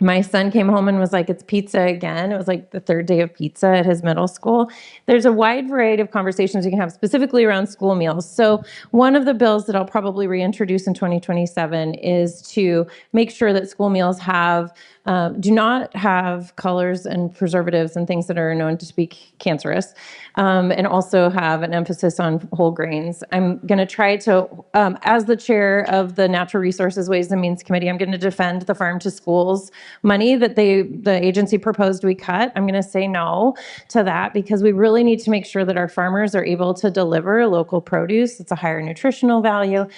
My son came home and was like, it's pizza again. It was like the third day of pizza at his middle school. There's a wide variety of conversations you can have specifically around school meals. So one of the bills that I'll probably reintroduce in 2027 is to make sure that school meals do not have colors and preservatives and things that are known to be cancerous, and also have an emphasis on whole grains. I'm going to try to, as the chair of the Natural Resources Ways and Means Committee, I'm going to defend the Farm to Schools money that the agency proposed we cut. I'm going to say no to that because we really need to make sure that our farmers are able to deliver local produce. It's a higher nutritional value.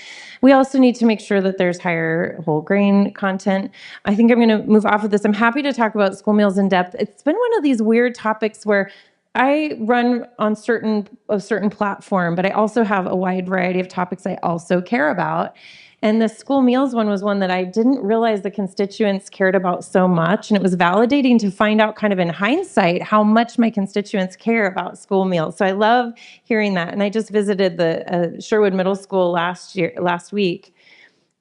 We also need to make sure that there's higher whole grain content. I think I'm going to move off of this. I'm happy to talk about school meals in depth. It's been one of these weird topics where I run on a certain platform, but I also have a wide variety of topics I also care about. And the school meals one was one that I didn't realize the constituents cared about so much. And it was validating to find out kind of in hindsight how much my constituents care about school meals. So I love hearing that. And I just visited the Sherwood Middle School last week.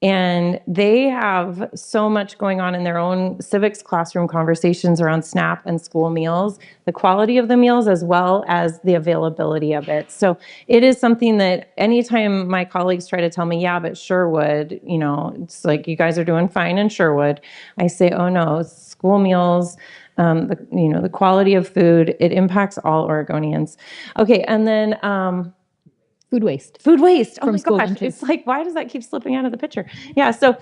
And they have so much going on in their own civics classroom conversations around SNAP and school meals, the quality of the meals as well as the availability of it. So it is something that anytime my colleagues try to tell me, yeah, but Sherwood, it's like you guys are doing fine in Sherwood, I say, oh no, school meals, the quality of food, it impacts all Oregonians. Okay, and then food waste. Food waste. Oh From my school gosh. lunches. It's like, why does that keep slipping out of the picture? Yeah. So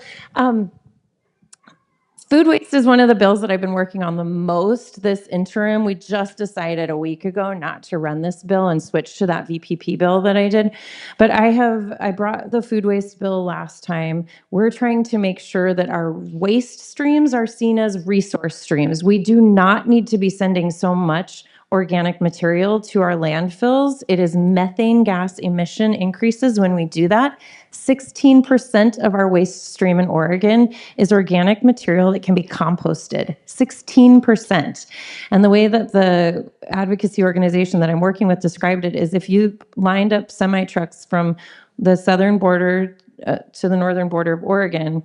food waste is one of the bills that I've been working on the most this interim. We just decided a week ago not to run this bill and switch to that VPP bill that I did. But I brought the food waste bill last time. We're trying to make sure that our waste streams are seen as resource streams. We do not need to be sending so much organic material to our landfills. It is methane gas emission increases when we do that. 16% of our waste stream in Oregon is organic material that can be composted. 16%. And the way that the advocacy organization that I'm working with described it is if you lined up semi-trucks from the southern border to the northern border of Oregon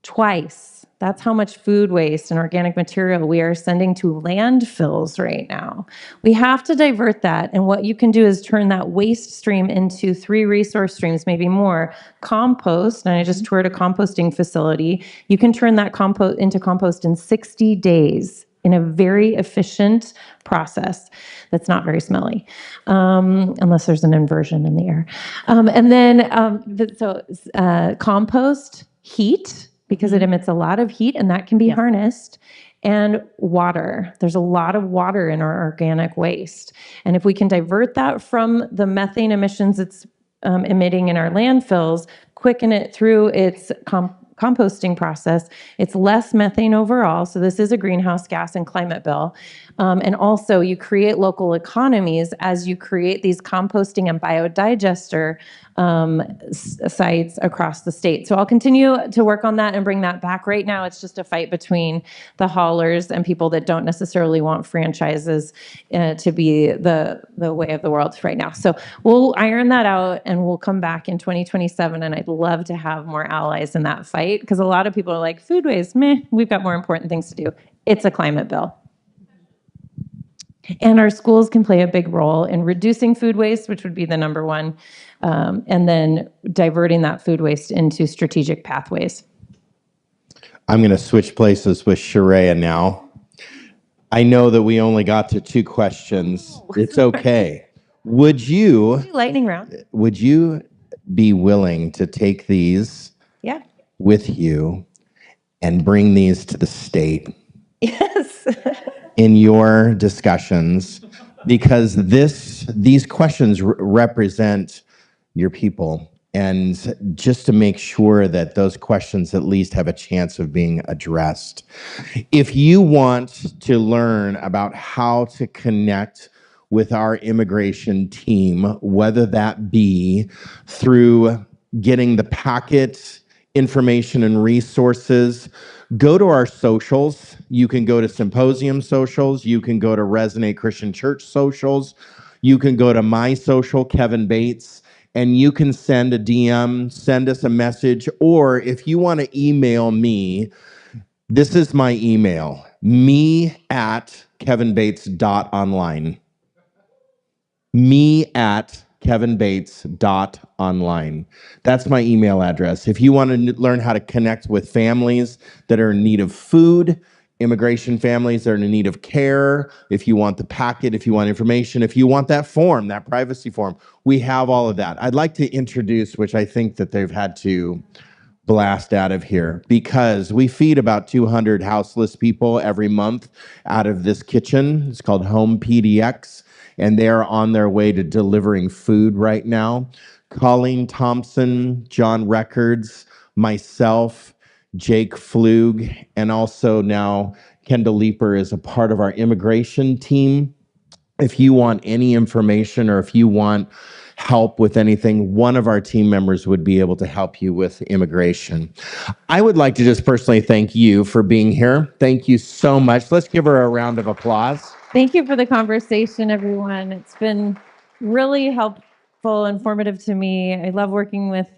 twice, that's how much food waste and organic material we are sending to landfills right now. We have to divert that. And what you can do is turn that waste stream into 3 resource streams, maybe more. Compost, and I just toured a composting facility. You can turn that into compost in 60 days in a very efficient process that's not very smelly, unless there's an inversion in the air. Compost, heat, because it emits a lot of heat and that can be harnessed, and water. There's a lot of water in our organic waste. And if we can divert that from the methane emissions it's emitting in our landfills, quicken it through its composting process, it's less methane overall. So this is a greenhouse gas and climate bill. And also you create local economies as you create these composting and biodigester sites across the state. So I'll continue to work on that and bring that back. Right now, it's just a fight between the haulers and people that don't necessarily want franchises to be the way of the world right now. So we'll iron that out and we'll come back in 2027. And I'd love to have more allies in that fight because a lot of people are like, food waste, meh, we've got more important things to do. It's a climate bill. And our schools can play a big role in reducing food waste, which would be the number one, and then diverting that food waste into strategic pathways. I'm going to switch places with Sharia now. I know that we only got to 2 questions. It's okay. Would you lightning round? Would you be willing to take these with you and bring these to the state? Yes. In your discussions, because these questions represent your people, and just to make sure that those questions at least have a chance of being addressed. If you want to learn about how to connect with our immigration team, whether that be through getting the packet information and resources, go to our socials. You can go to Symposium socials. You can go to Resonate Christian Church socials. You can go to my social, Kevin Bates, and you can send a DM, send us a message, or if you want to email me, this is my email, me@kevinbates.online. me@kevinbates.online. That's my email address. If you want to learn how to connect with families that are in need of food, immigration families that are in need of care, if you want the packet, if you want information, if you want that form, that privacy form, we have all of that. I'd like to introduce, which I think that they've had to blast out of here, because we feed about 200 houseless people every month out of this kitchen. It's called Home PDX. And they're on their way to delivering food right now. Colleen Thompson, John Records, myself, Jake Flug, and also now Kendall Leeper is a part of our immigration team. If you want any information or if you want help with anything, one of our team members would be able to help you with immigration. I would like to just personally thank you for being here. Thank you so much. Let's give her a round of applause. Thank you for the conversation, everyone. It's been really helpful, informative to me. I love working with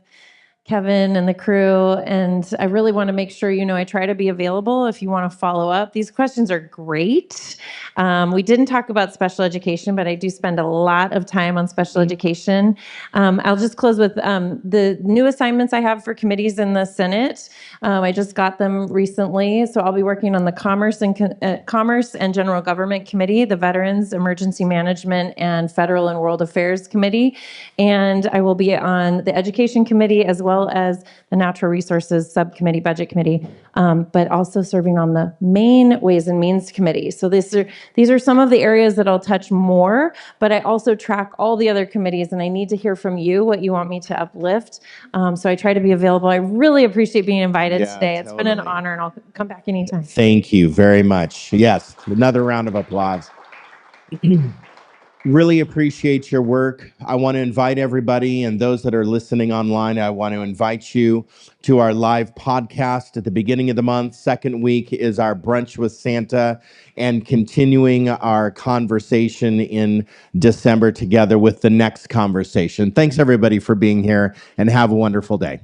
Kevin and the crew. And I really want to make sure, I try to be available if you want to follow up. These questions are great. We didn't talk about special education, but I do spend a lot of time on special education. I'll just close with the new assignments I have for committees in the Senate. I just got them recently. So I'll be working on the Commerce and General Government Committee, the Veterans, Emergency Management, and Federal and World Affairs Committee. And I will be on the Education Committee as well as the Natural Resources Subcommittee, Budget Committee, but also serving on the main Ways and Means Committee. So these are some of the areas that I'll touch more, but I also track all the other committees, and I need to hear from you what you want me to uplift. So I try to be available. I really appreciate being invited today. It's been an honor, and I'll come back anytime. Thank you very much. Yes, another round of applause. Really appreciate your work. I want to invite everybody and those that are listening online, I want to invite you to our live podcast at the beginning of the month. Second week is our Brunch with Santa, and continuing our conversation in December together with the next conversation. Thanks everybody for being here, and have a wonderful day.